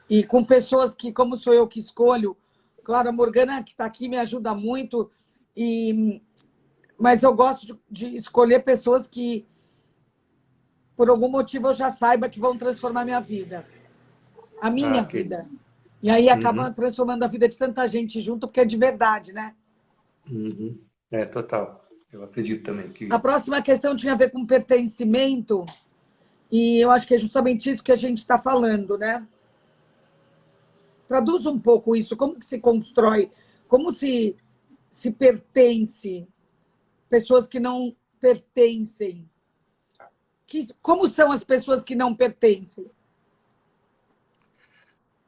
E com pessoas que, como sou eu que escolho, claro, a Morgana, que está aqui, me ajuda muito, mas eu gosto de escolher pessoas que, por algum motivo, eu já saiba que vão transformar minha vida, a minha Ah, que... vida. E aí acaba Uhum, transformando a vida de tanta gente junto, porque é de verdade, né? uhum. É, total. Eu acredito também A que... próxima questão tinha a ver com pertencimento, e eu acho que é justamente isso que a gente está falando, né? Traduz um pouco isso, como que se constrói, como se pertence, pessoas que não pertencem. Como são as pessoas que não pertencem?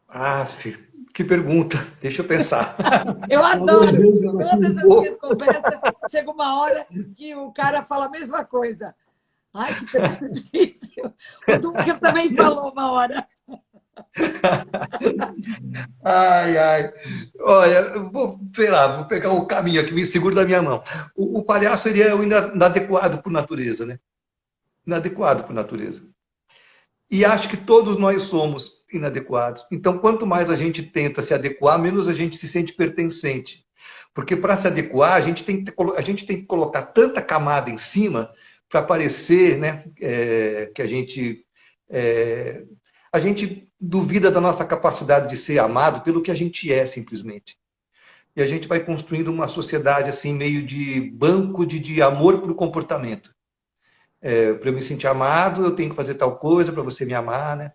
Ah, que pergunta. Deixa eu pensar. Eu adoro. Todas as minhas Vou. conversas, chega uma hora que o cara fala a mesma coisa. Ai, que pergunta difícil. O Dunker também falou uma hora. Ai, ai. Olha, eu vou, sei lá, vou pegar o caminho aqui, me seguro da minha mão. O palhaço, ele é o inadequado por natureza, né? Inadequado por natureza. E acho que todos nós somos inadequados. Então, quanto mais a gente tenta se adequar, menos a gente se sente pertencente. Porque para se adequar, a gente tem que colocar tanta camada em cima para parecer, né, que é, a gente duvida da nossa capacidade de ser amado pelo que a gente é, simplesmente. E a gente vai construindo uma sociedade assim, meio de banco de amor por comportamento. Para eu me sentir amado, eu tenho que fazer tal coisa para você me amar, né?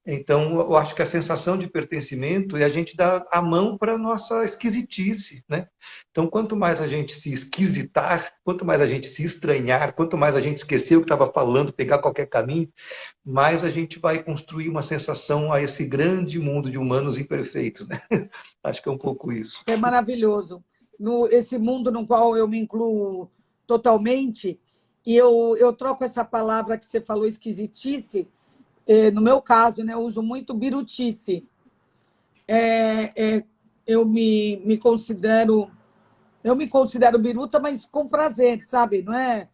Então, eu acho que a sensação de pertencimento é a gente dar a mão para a nossa esquisitice, né? Então, quanto mais a gente se esquisitar, quanto mais a gente se estranhar, quanto mais a gente esquecer o que estava falando, pegar qualquer caminho, mais a gente vai construir uma sensação a esse grande mundo de humanos imperfeitos, né? Acho que é um pouco isso. É maravilhoso. Esse mundo no qual eu me incluo totalmente, e eu troco essa palavra que você falou, esquisitice, no meu caso, né, eu uso muito birutice. Eu me considero biruta, mas com prazer, sabe? Não é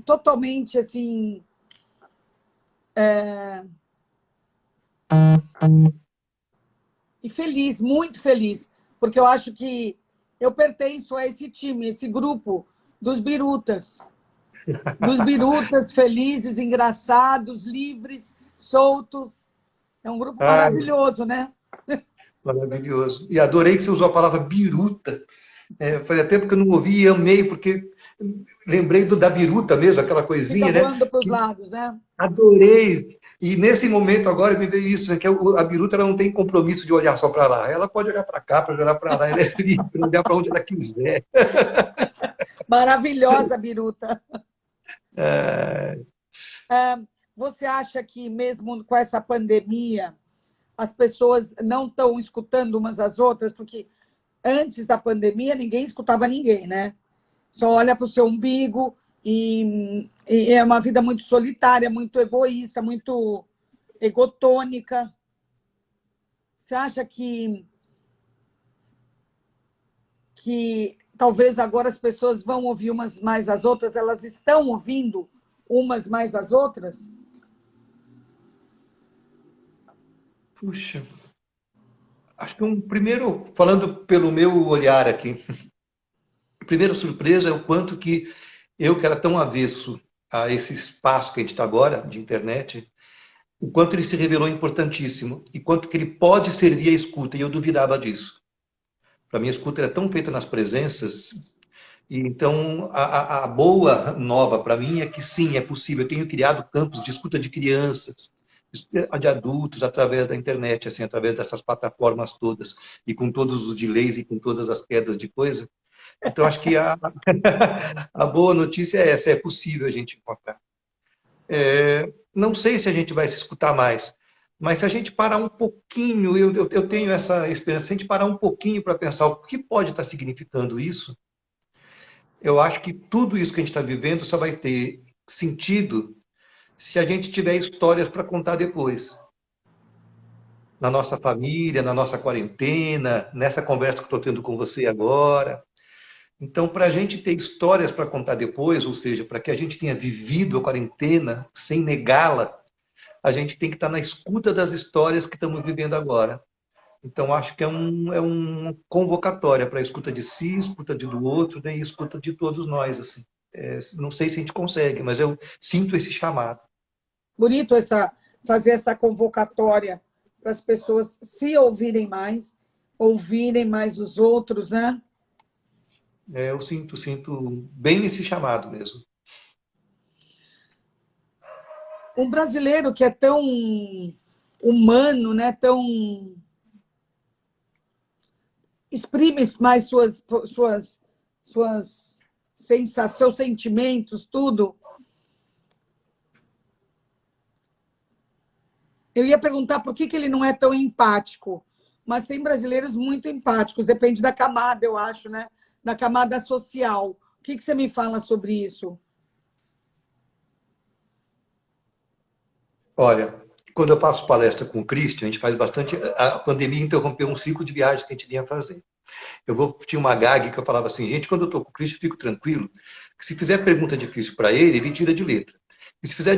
totalmente assim e feliz, muito feliz, porque eu acho que Eu pertenço a esse time, esse grupo dos birutas. Dos birutas felizes, engraçados, livres, soltos. É um grupo Ah, maravilhoso, né? maravilhoso. E adorei que você usou a palavra biruta. Fazia tempo que eu não ouvi e amei, porque lembrei da biruta mesmo, aquela Fica coisinha, né? voando para os Que lados, né? adorei. E nesse momento agora me veio isso, né? Que a biruta ela não tem compromisso de olhar só para lá. Ela pode olhar para cá, pode olhar para lá, ela é livre para olhar para onde ela quiser. Maravilhosa biruta. É, Você acha que mesmo com essa pandemia, as pessoas não estão escutando umas às outras? Porque antes da pandemia, ninguém escutava ninguém, né? Só olha para o seu umbigo e é uma vida muito solitária, muito egoísta, muito egotônica. Você acha que talvez agora as pessoas vão ouvir umas mais as outras? Elas estão ouvindo umas mais as outras? puxa, acho que primeiro, falando pelo meu olhar aqui, a primeira surpresa é o quanto que eu, que era tão avesso a esse espaço que a gente está agora, de internet, o quanto ele se revelou importantíssimo e quanto que ele pode servir à escuta, e eu duvidava disso. Para mim, a escuta era tão feita nas presenças, e então a boa nova para mim é que sim, é possível. Eu tenho criado campos de escuta de crianças, de adultos, através da internet, assim, através dessas plataformas todas, e com todos os delays e com todas as quedas de coisa. Então, acho que a boa notícia é essa, é possível a gente encontrar. Não sei se a gente vai se escutar mais, mas se a gente parar um pouquinho, eu tenho essa esperança, se a gente parar um pouquinho para pensar o que pode estar significando isso, eu acho que tudo isso que a gente está vivendo só vai ter sentido se a gente tiver histórias para contar depois. Na nossa família, na nossa quarentena, nessa conversa que estou tendo com você agora. Então, para a gente ter histórias para contar depois, ou seja, para que a gente tenha vivido a quarentena sem negá-la, a gente tem que estar na escuta das histórias que estamos vivendo agora. Então, acho que é um convocatória para a escuta de si, escuta do outro, né, e escuta de todos nós. Assim. Não sei se a gente consegue, mas eu sinto esse chamado. Bonito fazer essa convocatória para as pessoas se ouvirem mais os outros, né? Eu sinto bem esse chamado mesmo. Um brasileiro que é tão humano, né? Tão exprime mais suas sensações, seus sentimentos, tudo. Eu ia perguntar por que ele não é tão empático, mas tem brasileiros muito empáticos, depende da camada, eu acho, né? Da camada social. O que você me fala sobre isso? Olha, quando eu faço palestra com o Christian, a gente faz bastante. A pandemia interrompeu um ciclo de viagens que a gente vinha fazer. Tinha uma gag que eu falava assim, gente, quando eu estou com o Christian, eu fico tranquilo, que se fizer pergunta difícil para ele, ele tira de letra. E se fizer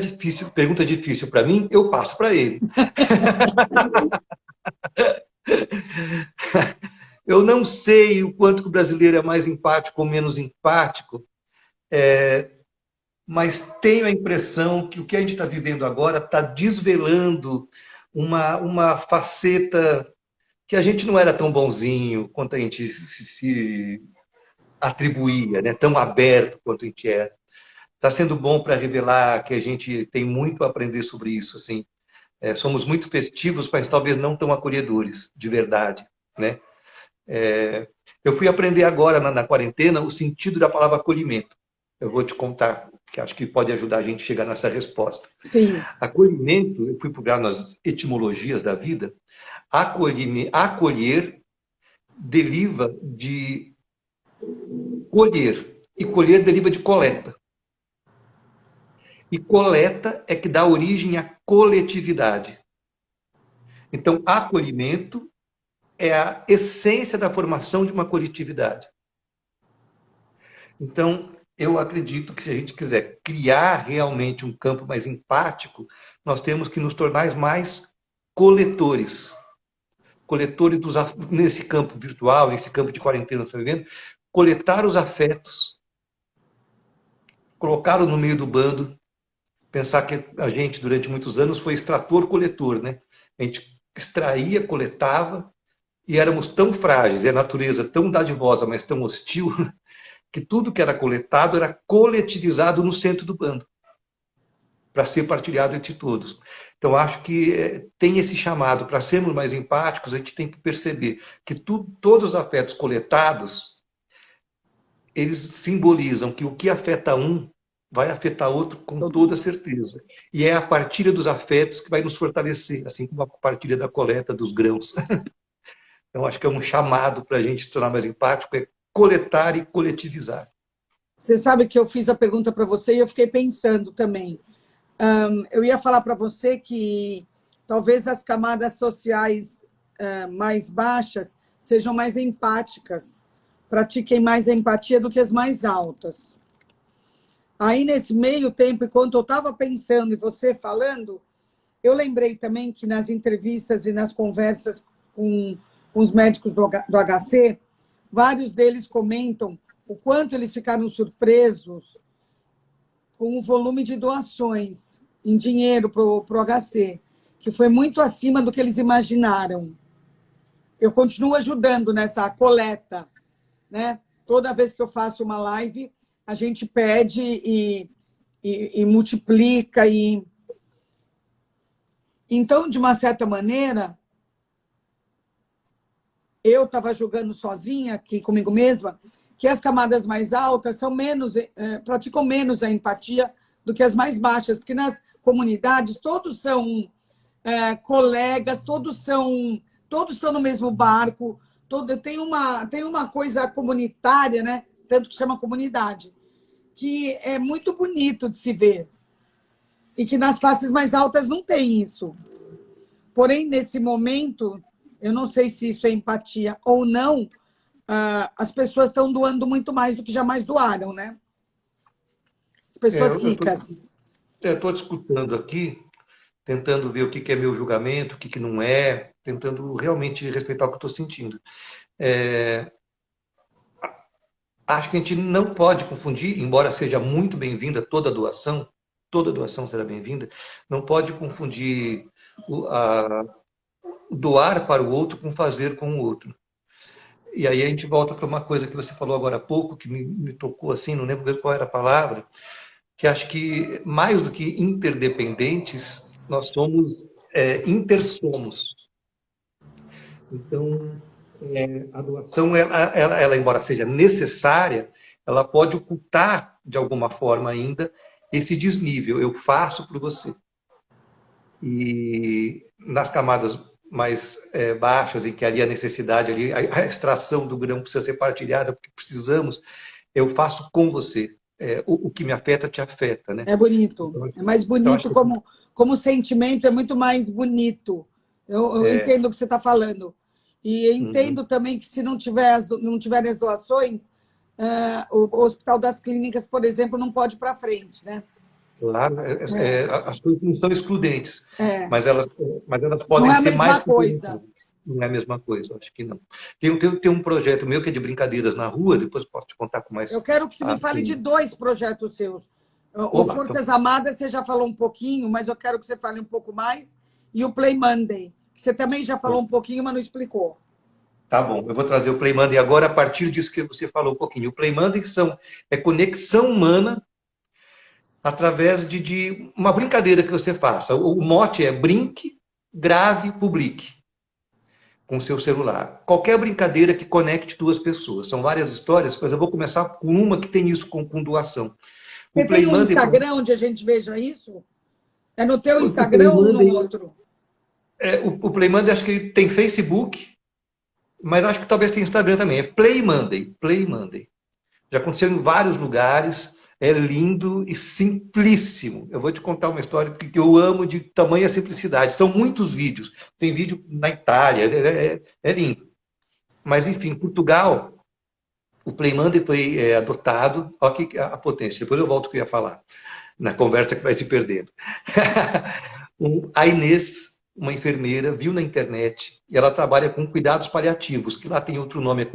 pergunta difícil para mim, eu passo para ele. Eu não sei o quanto que o brasileiro é mais empático ou menos empático, mas tenho a impressão que o que a gente está vivendo agora está desvelando uma faceta que a gente não era tão bonzinho quanto a gente se atribuía, né? Tão aberto quanto a gente era. Está sendo bom para revelar que a gente tem muito a aprender sobre isso. Assim. Somos muito festivos, mas talvez não tão acolhedores, de verdade. Né? Eu fui aprender agora, na quarentena, o sentido da palavra acolhimento. Eu vou te contar, que acho que pode ajudar a gente a chegar nessa resposta. Sim. Acolhimento, eu fui procurar nas etimologias da vida, acolher deriva de colher, e colher deriva de coleta. E coleta é que dá origem à coletividade. Então, acolhimento é a essência da formação de uma coletividade. Então, eu acredito que se a gente quiser criar realmente um campo mais empático, nós temos que nos tornar mais coletores. coletores nesse campo virtual, nesse campo de quarentena que está vivendo, coletar os afetos, colocá-los no meio do bando, pensar que a gente, durante muitos anos, foi extrator-coletor, né? A gente extraía, coletava, e éramos tão frágeis, e a natureza tão dadivosa, mas tão hostil, que tudo que era coletado era coletivizado no centro do bando, para ser partilhado entre todos. Então, acho que tem esse chamado, para sermos mais empáticos, a gente tem que perceber que todos os afetos coletados, eles simbolizam que o que afeta um vai afetar outro com toda certeza. E é a partilha dos afetos que vai nos fortalecer, assim como a partilha da coleta dos grãos. Então, acho que é um chamado para a gente se tornar mais empático, é coletar e coletivizar. Você sabe que eu fiz a pergunta para você e eu fiquei pensando também. Eu ia falar para você que talvez as camadas sociais mais baixas sejam mais empáticas, pratiquem mais a empatia do que as mais altas. Aí, nesse meio tempo, enquanto eu estava pensando e você falando, eu lembrei também que nas entrevistas e nas conversas com os médicos do HC, vários deles comentam o quanto eles ficaram surpresos com o volume de doações em dinheiro para o HC, que foi muito acima do que eles imaginaram. Eu continuo ajudando nessa coleta, né? Toda vez que eu faço uma live, a gente pede e multiplica. Então, de uma certa maneira, eu estava julgando sozinha aqui comigo mesma que as camadas mais altas são praticam menos a empatia do que as mais baixas, porque nas comunidades todos são colegas, todos estão no mesmo barco, tem uma coisa comunitária, né? Tanto que chama comunidade, que é muito bonito de se ver e que nas classes mais altas não tem isso. Porém, nesse momento, eu não sei se isso é empatia ou não, as pessoas estão doando muito mais do que jamais doaram, né? As pessoas ricas. Eu estou discutindo aqui, tentando ver o que é meu julgamento, o que não é, tentando realmente respeitar o que eu estou sentindo. Acho que a gente não pode confundir, embora seja muito bem-vinda toda doação será bem-vinda, não pode confundir doar para o outro com fazer com o outro. E aí a gente volta para uma coisa que você falou agora há pouco, que me tocou assim, não lembro qual era a palavra, que acho que mais do que interdependentes, nós somos intersomos. Então, a doação, ela, embora seja necessária, ela pode ocultar, de alguma forma ainda, esse desnível. Eu faço por você. E nas camadas mais baixas, em que ali a necessidade, ali, a extração do grão precisa ser partilhada, porque precisamos, eu faço com você. O que me afeta, te afeta, né? É bonito. É mais bonito, como sentimento, é muito mais bonito. Eu entendo o que você está falando. E entendo também que se não tiverem as doações, o Hospital das Clínicas, por exemplo, não pode ir para frente, né? Claro, as coisas não são excludentes, mas elas podem ser mais coisa. Não é a mesma coisa, acho que não. Tem um projeto meu que é de brincadeiras na rua, depois posso te contar com mais... Eu quero que você me fale de 2 projetos seus. O Forças Amadas, você já falou um pouquinho, mas eu quero que você fale um pouco mais. E o Play Monday, que você também já falou um pouquinho, mas não explicou. Tá bom, eu vou trazer o Play Monday agora a partir disso que você falou um pouquinho. O Play Monday é conexão humana através de uma brincadeira que você faça. O mote é brinque, grave, publique com o seu celular. Qualquer brincadeira que conecte 2 pessoas. São várias histórias, mas eu vou começar com uma que tem isso com doação. Você tem um Instagram onde a gente veja isso? É no teu Instagram ou no outro? O Play Monday, acho que tem Facebook, mas acho que talvez tenha Instagram também. É Play Monday. Play Monday. Já aconteceu em vários lugares. É lindo e simplíssimo. Eu vou te contar uma história que eu amo de tamanha simplicidade. São muitos vídeos. Tem vídeo na Itália, é lindo. Mas, enfim, em Portugal, o Play Monday foi adotado. Olha aqui a potência. Depois eu volto ao que eu ia falar, na conversa que vai se perdendo. A Inês uma enfermeira, viu na internet, e ela trabalha com cuidados paliativos, que lá tem outro nome,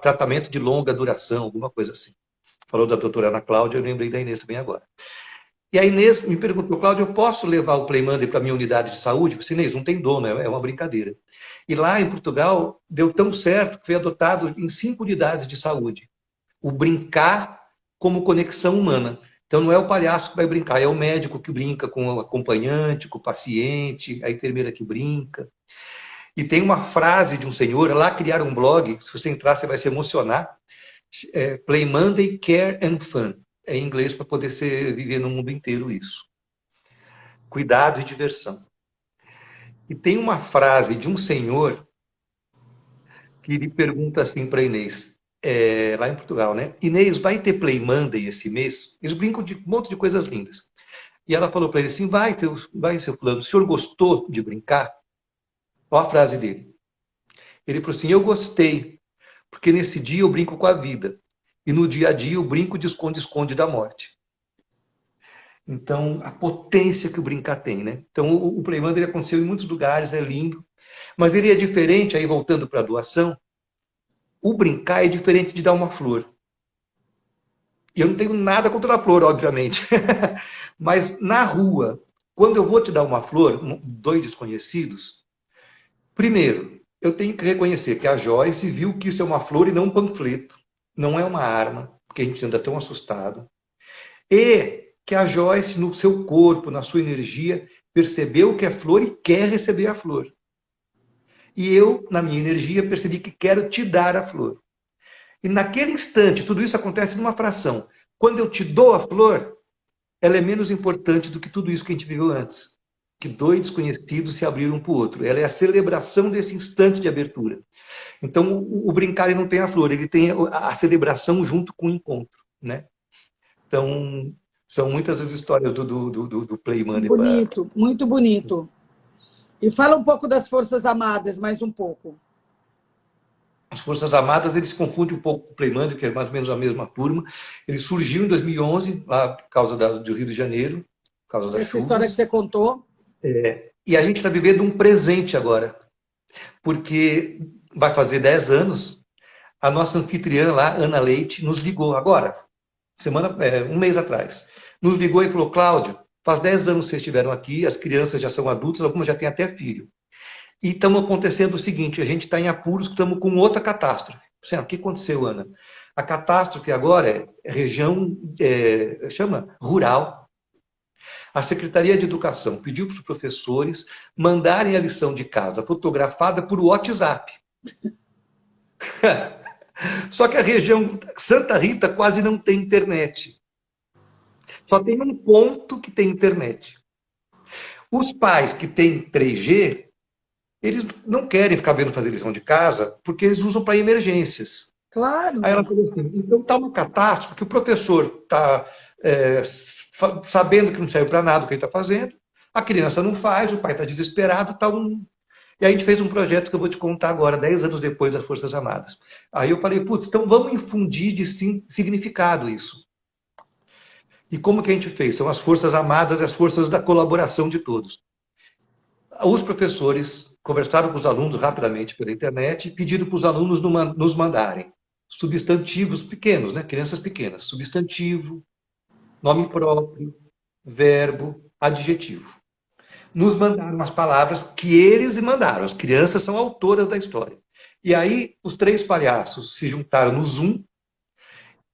tratamento de longa duração, alguma coisa assim. Falou da doutora Ana Cláudia, eu lembrei da Inês também agora. E a Inês me perguntou, Cláudio, eu posso levar o Play Monday para a minha unidade de saúde? Eu falei, Inês, não tem dono, é uma brincadeira. E lá em Portugal, deu tão certo que foi adotado em 5 unidades de saúde. O brincar como conexão humana. Então, não é o palhaço que vai brincar, é o médico que brinca com o acompanhante, com o paciente, a enfermeira que brinca. E tem uma frase de um senhor, lá criaram um blog, se você entrar, você vai se emocionar, Play Monday, Care and Fun. É em inglês para poder viver no mundo inteiro isso. Cuidado e diversão. E tem uma frase de um senhor que ele pergunta assim para Inês, lá em Portugal, né? Inês, vai ter Play Monday esse mês? Eles brincam de um monte de coisas lindas. E ela falou para ele assim, vai, seu fulano, o senhor gostou de brincar? Olha a frase dele. Ele falou assim, eu gostei, porque nesse dia eu brinco com a vida. E no dia a dia eu brinco de esconde-esconde da morte. Então, a potência que o brincar tem, né? Então, o Play Monday aconteceu em muitos lugares, é lindo. Mas ele é diferente, aí voltando para a doação, o brincar é diferente de dar uma flor. E eu não tenho nada contra a flor, obviamente. Mas na rua, quando eu vou te dar uma flor, 2 desconhecidos, primeiro, eu tenho que reconhecer que a Joyce viu que isso é uma flor e não um panfleto. Não é uma arma, porque a gente anda tão assustado. E que a Joyce, no seu corpo, na sua energia, percebeu que é flor e quer receber a flor. E eu, na minha energia, percebi que quero te dar a flor. E naquele instante, tudo isso acontece numa fração. Quando eu te dou a flor, ela é menos importante do que tudo isso que a gente viveu antes. Que 2 desconhecidos se abriram um para o outro. Ela é a celebração desse instante de abertura. Então, o brincar ele não tem a flor, ele tem a celebração junto com o encontro, né? Então, são muitas as histórias do Play Monday. Bonito, muito bonito. E fala um pouco das Forças Amadas, mais um pouco. As Forças Armadas, eles confundem um pouco com o Play Monday, que é mais ou menos a mesma turma. Ele surgiu em 2011, lá por causa do Rio de Janeiro, por causa das Essa chuvas. história que você contou. E a gente está vivendo um presente agora, porque vai fazer 10 anos, a nossa anfitriã lá, Ana Leite, nos ligou agora, um mês atrás. Nos ligou e falou, Cláudio, faz 10 anos que vocês estiveram aqui, as crianças já são adultas, algumas já têm até filho. E estamos acontecendo o seguinte, a gente está em apuros, estamos com outra catástrofe. O que aconteceu, Ana? A catástrofe agora é região, chama rural. A Secretaria de Educação pediu para os professores mandarem a lição de casa fotografada por WhatsApp. Só que a região Santa Rita quase não tem internet. Só tem um ponto que tem internet. Os pais que têm 3G, eles não querem ficar vendo fazer lição de casa, porque eles usam para emergências. Claro. Aí ela falou assim, então está uma catástrofe, que o professor está sabendo que não serve para nada o que ele está fazendo, a criança não faz, o pai está desesperado, E a gente fez um projeto que eu vou te contar agora, 10 anos depois das Forças Armadas. Aí eu falei, putz, então vamos infundir de significado isso. E como que a gente fez? São as Forças Armadas e as forças da colaboração de todos. Os professores conversaram com os alunos rapidamente pela internet e pediram para os alunos nos mandarem substantivos pequenos, né? Crianças pequenas. Substantivo, nome próprio, verbo, adjetivo. Nos mandaram as palavras que eles mandaram. As crianças são autoras da história. E aí, os 3 palhaços se juntaram no Zoom,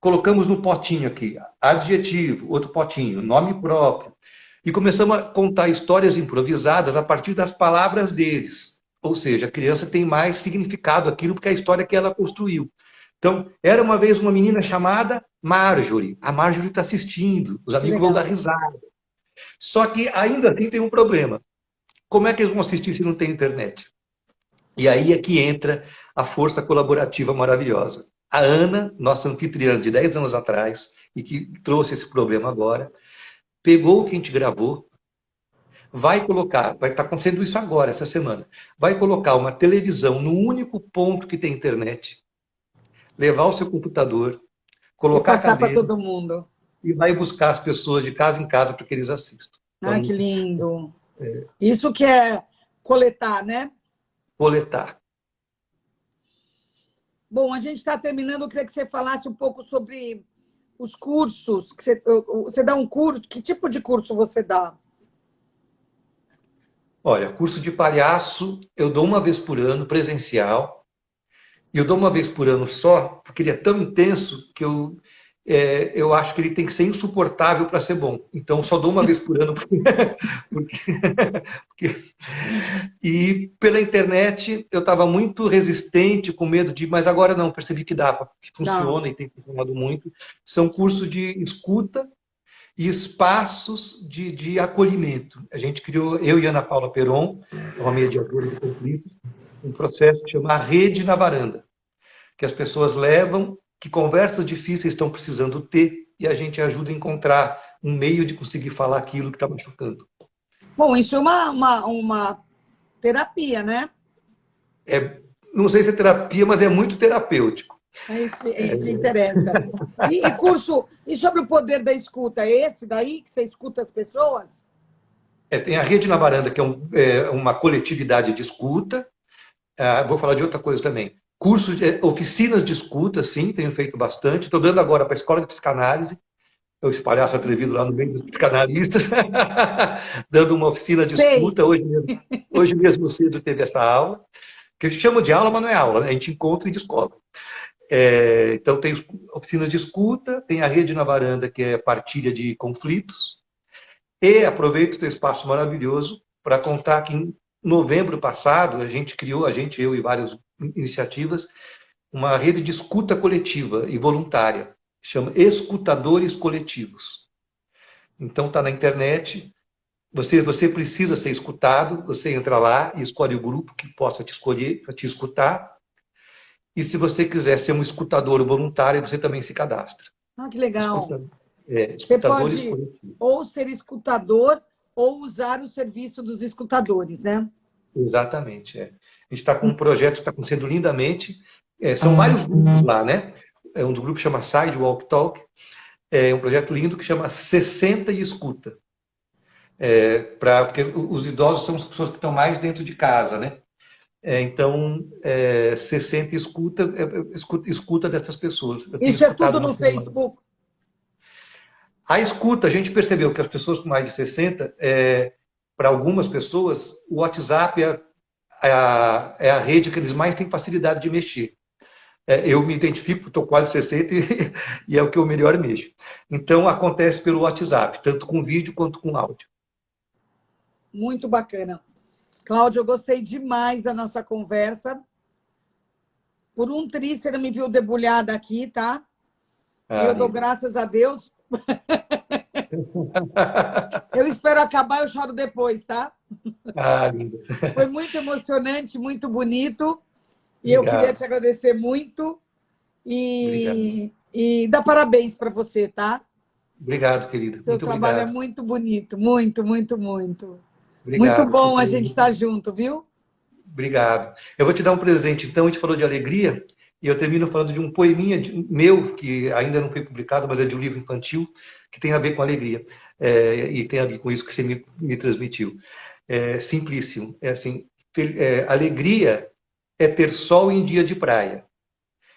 colocamos no potinho aqui, adjetivo, outro potinho, nome próprio, e começamos a contar histórias improvisadas a partir das palavras deles. Ou seja, a criança tem mais significado aquilo porque é a história que ela construiu. Então, era uma vez uma menina chamada Marjorie. A Marjorie está assistindo, os amigos vão dar risada. Só que ainda assim tem um problema. Como é que eles vão assistir se não tem internet? E aí é que entra a força colaborativa maravilhosa. A Ana, nossa anfitriã de 10 anos atrás, e que trouxe esse problema agora, pegou o que a gente gravou, vai estar acontecendo isso agora, essa semana, vai colocar uma televisão no único ponto que tem internet, levar o seu computador, colocar e passar a cadeira, para todo mundo. E vai buscar as pessoas de casa em casa para que eles assistam. Então, que lindo! Isso que é coletar, né? Coletar. Bom, a gente está terminando. Eu queria que você falasse um pouco sobre os cursos. Que você dá um curso? Que tipo de curso você dá? Olha, curso de palhaço eu dou uma vez por ano, presencial. E eu dou uma vez por ano só, porque ele é tão intenso que eu acho que ele tem que ser insuportável para ser bom. Então, só dou uma vez por ano. Porque, porque... E pela internet eu estava muito resistente, com medo de, mas agora não, percebi que dá, que Não. funciona e tem funcionado muito. São cursos de escuta e espaços de acolhimento. A gente criou, eu e Ana Paula Peron, uma mediadora de conflitos, um processo que chama A Rede na Varanda, que as pessoas levam, que conversas difíceis estão precisando ter, e a gente ajuda a encontrar um meio de conseguir falar aquilo que está machucando. Bom, isso é uma terapia, né? Não sei se é terapia, mas é muito terapêutico. É isso que interessa. E curso, e sobre o poder da escuta? É esse daí que você escuta as pessoas? Tem a Rede na Varanda, que é uma coletividade de escuta. Vou falar de outra coisa também. Cursos, oficinas de escuta, sim, tenho feito bastante. Estou dando agora para a Escola de Psicanálise, eu esse palhaço atrevido lá no meio dos psicanalistas, dando uma oficina de Sei. escuta. Hoje mesmo cedo teve essa aula, que eu chamo de aula, mas não é aula, né? A gente encontra e descobre. Então, tem oficinas de escuta, tem a Rede na Varanda, que é partilha de conflitos, e aproveito o teu espaço maravilhoso para contar que em novembro passado, a gente criou, eu e várias iniciativas, uma rede de escuta coletiva e voluntária, chama Escutadores Coletivos. Então, está na internet, você precisa ser escutado, você entra lá e escolhe o grupo que possa te escolher, para te escutar, e se você quiser ser um escutador voluntário, você também se cadastra. Ah, que legal. Você Escutadores pode coletivos. ou ser escutador ou usar o serviço dos escutadores, né? Exatamente. A gente está com um projeto que está acontecendo lindamente. São vários grupos lá, né? Um dos grupos chama Sidewalk Talk. É um projeto lindo que chama 60 e Escuta. Porque os idosos são as pessoas que estão mais dentro de casa, né? Então, 60 escuta dessas pessoas. Eu tenho Isso é escutado tudo no muito. Facebook. A escuta, a gente percebeu que as pessoas com mais de 60, para algumas pessoas, o WhatsApp é a rede que eles mais têm facilidade de mexer. Eu me identifico, estou quase 60 e é o que eu melhor mexo. Então, acontece pelo WhatsApp, tanto com vídeo quanto com áudio. Muito bacana. Cláudio, eu gostei demais da nossa conversa. Por um tri, você não me viu debulhada aqui, tá? E eu dou Linda. graças a Deus. Eu espero acabar, eu choro depois, tá? Linda. Foi muito emocionante, muito bonito. E eu queria Obrigado. te agradecer muito Obrigado. e dar parabéns para você, tá? Obrigado, querida. Seu Muito trabalho é obrigado. muito bonito, muito, muito, muito. Muito Obrigado. bom a Fico gente estar junto, viu? Obrigado. Eu vou te dar um presente, então. A gente falou de alegria e eu termino falando de um poeminha meu, que ainda não foi publicado, mas é de um livro infantil, que tem a ver com alegria. E tem a ver com isso que você me transmitiu. Simplíssimo. É assim, alegria é ter sol em dia de praia.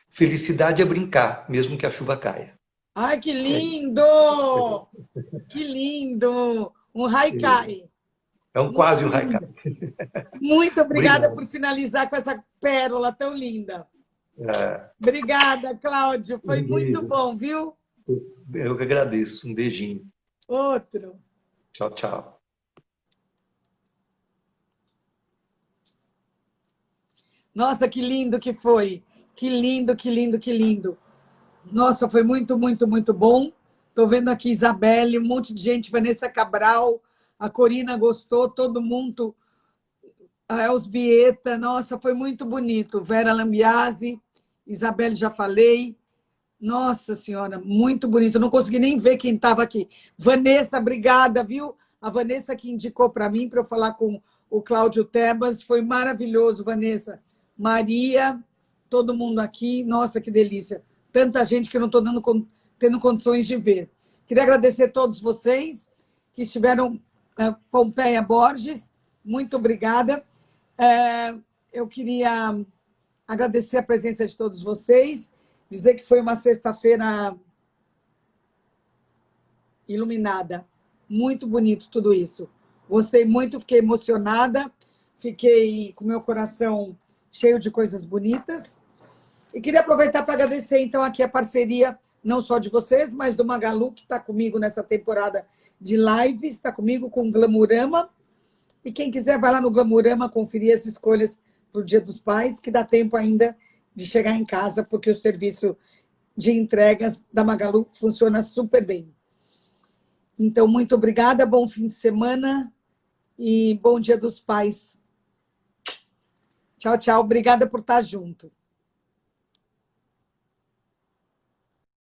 Felicidade é brincar, mesmo que a chuva caia. Ai, que lindo! Que lindo! Um haikai. Quase Muito um haikai. lindo. Muito obrigada Obrigado. por finalizar com essa pérola tão linda. É, Obrigada, Cláudio. Foi um muito beijo. bom, viu? Eu que agradeço. Um beijinho. Outro. Tchau, tchau. Nossa, que lindo que foi. Que lindo, que lindo, que lindo. Nossa, foi muito, muito, muito bom. Estou vendo aqui Isabelle, um monte de gente, Vanessa Cabral, a Corina gostou, todo mundo, a Elsbieta, nossa, foi muito bonito. Vera Lambiase, Isabelle já falei. Nossa Senhora, muito bonito. Não consegui nem ver quem estava aqui. Vanessa, obrigada, viu? A Vanessa que indicou para mim, para eu falar com o Cláudio Tebas. Foi maravilhoso, Vanessa. Maria, todo mundo aqui. Nossa, que delícia. Tanta gente que eu não estou tendo condições de ver. Queria agradecer a todos vocês que estiveram Pompeia Borges, muito obrigada. Eu queria agradecer a presença de todos vocês, dizer que foi uma sexta-feira iluminada. Muito bonito tudo isso. Gostei muito, fiquei emocionada, fiquei com meu coração cheio de coisas bonitas. E queria aproveitar para agradecer, então, aqui a parceria, não só de vocês, mas do Magalu, que está comigo nessa temporada de lives, está comigo com o Glamourama. E quem quiser, vai lá no Glamourama conferir as escolhas para o Dia dos Pais, que dá tempo ainda de chegar em casa, porque o serviço de entregas da Magalu funciona super bem. Então, muito obrigada, bom fim de semana e bom Dia dos Pais. Tchau, tchau. Obrigada por estar junto.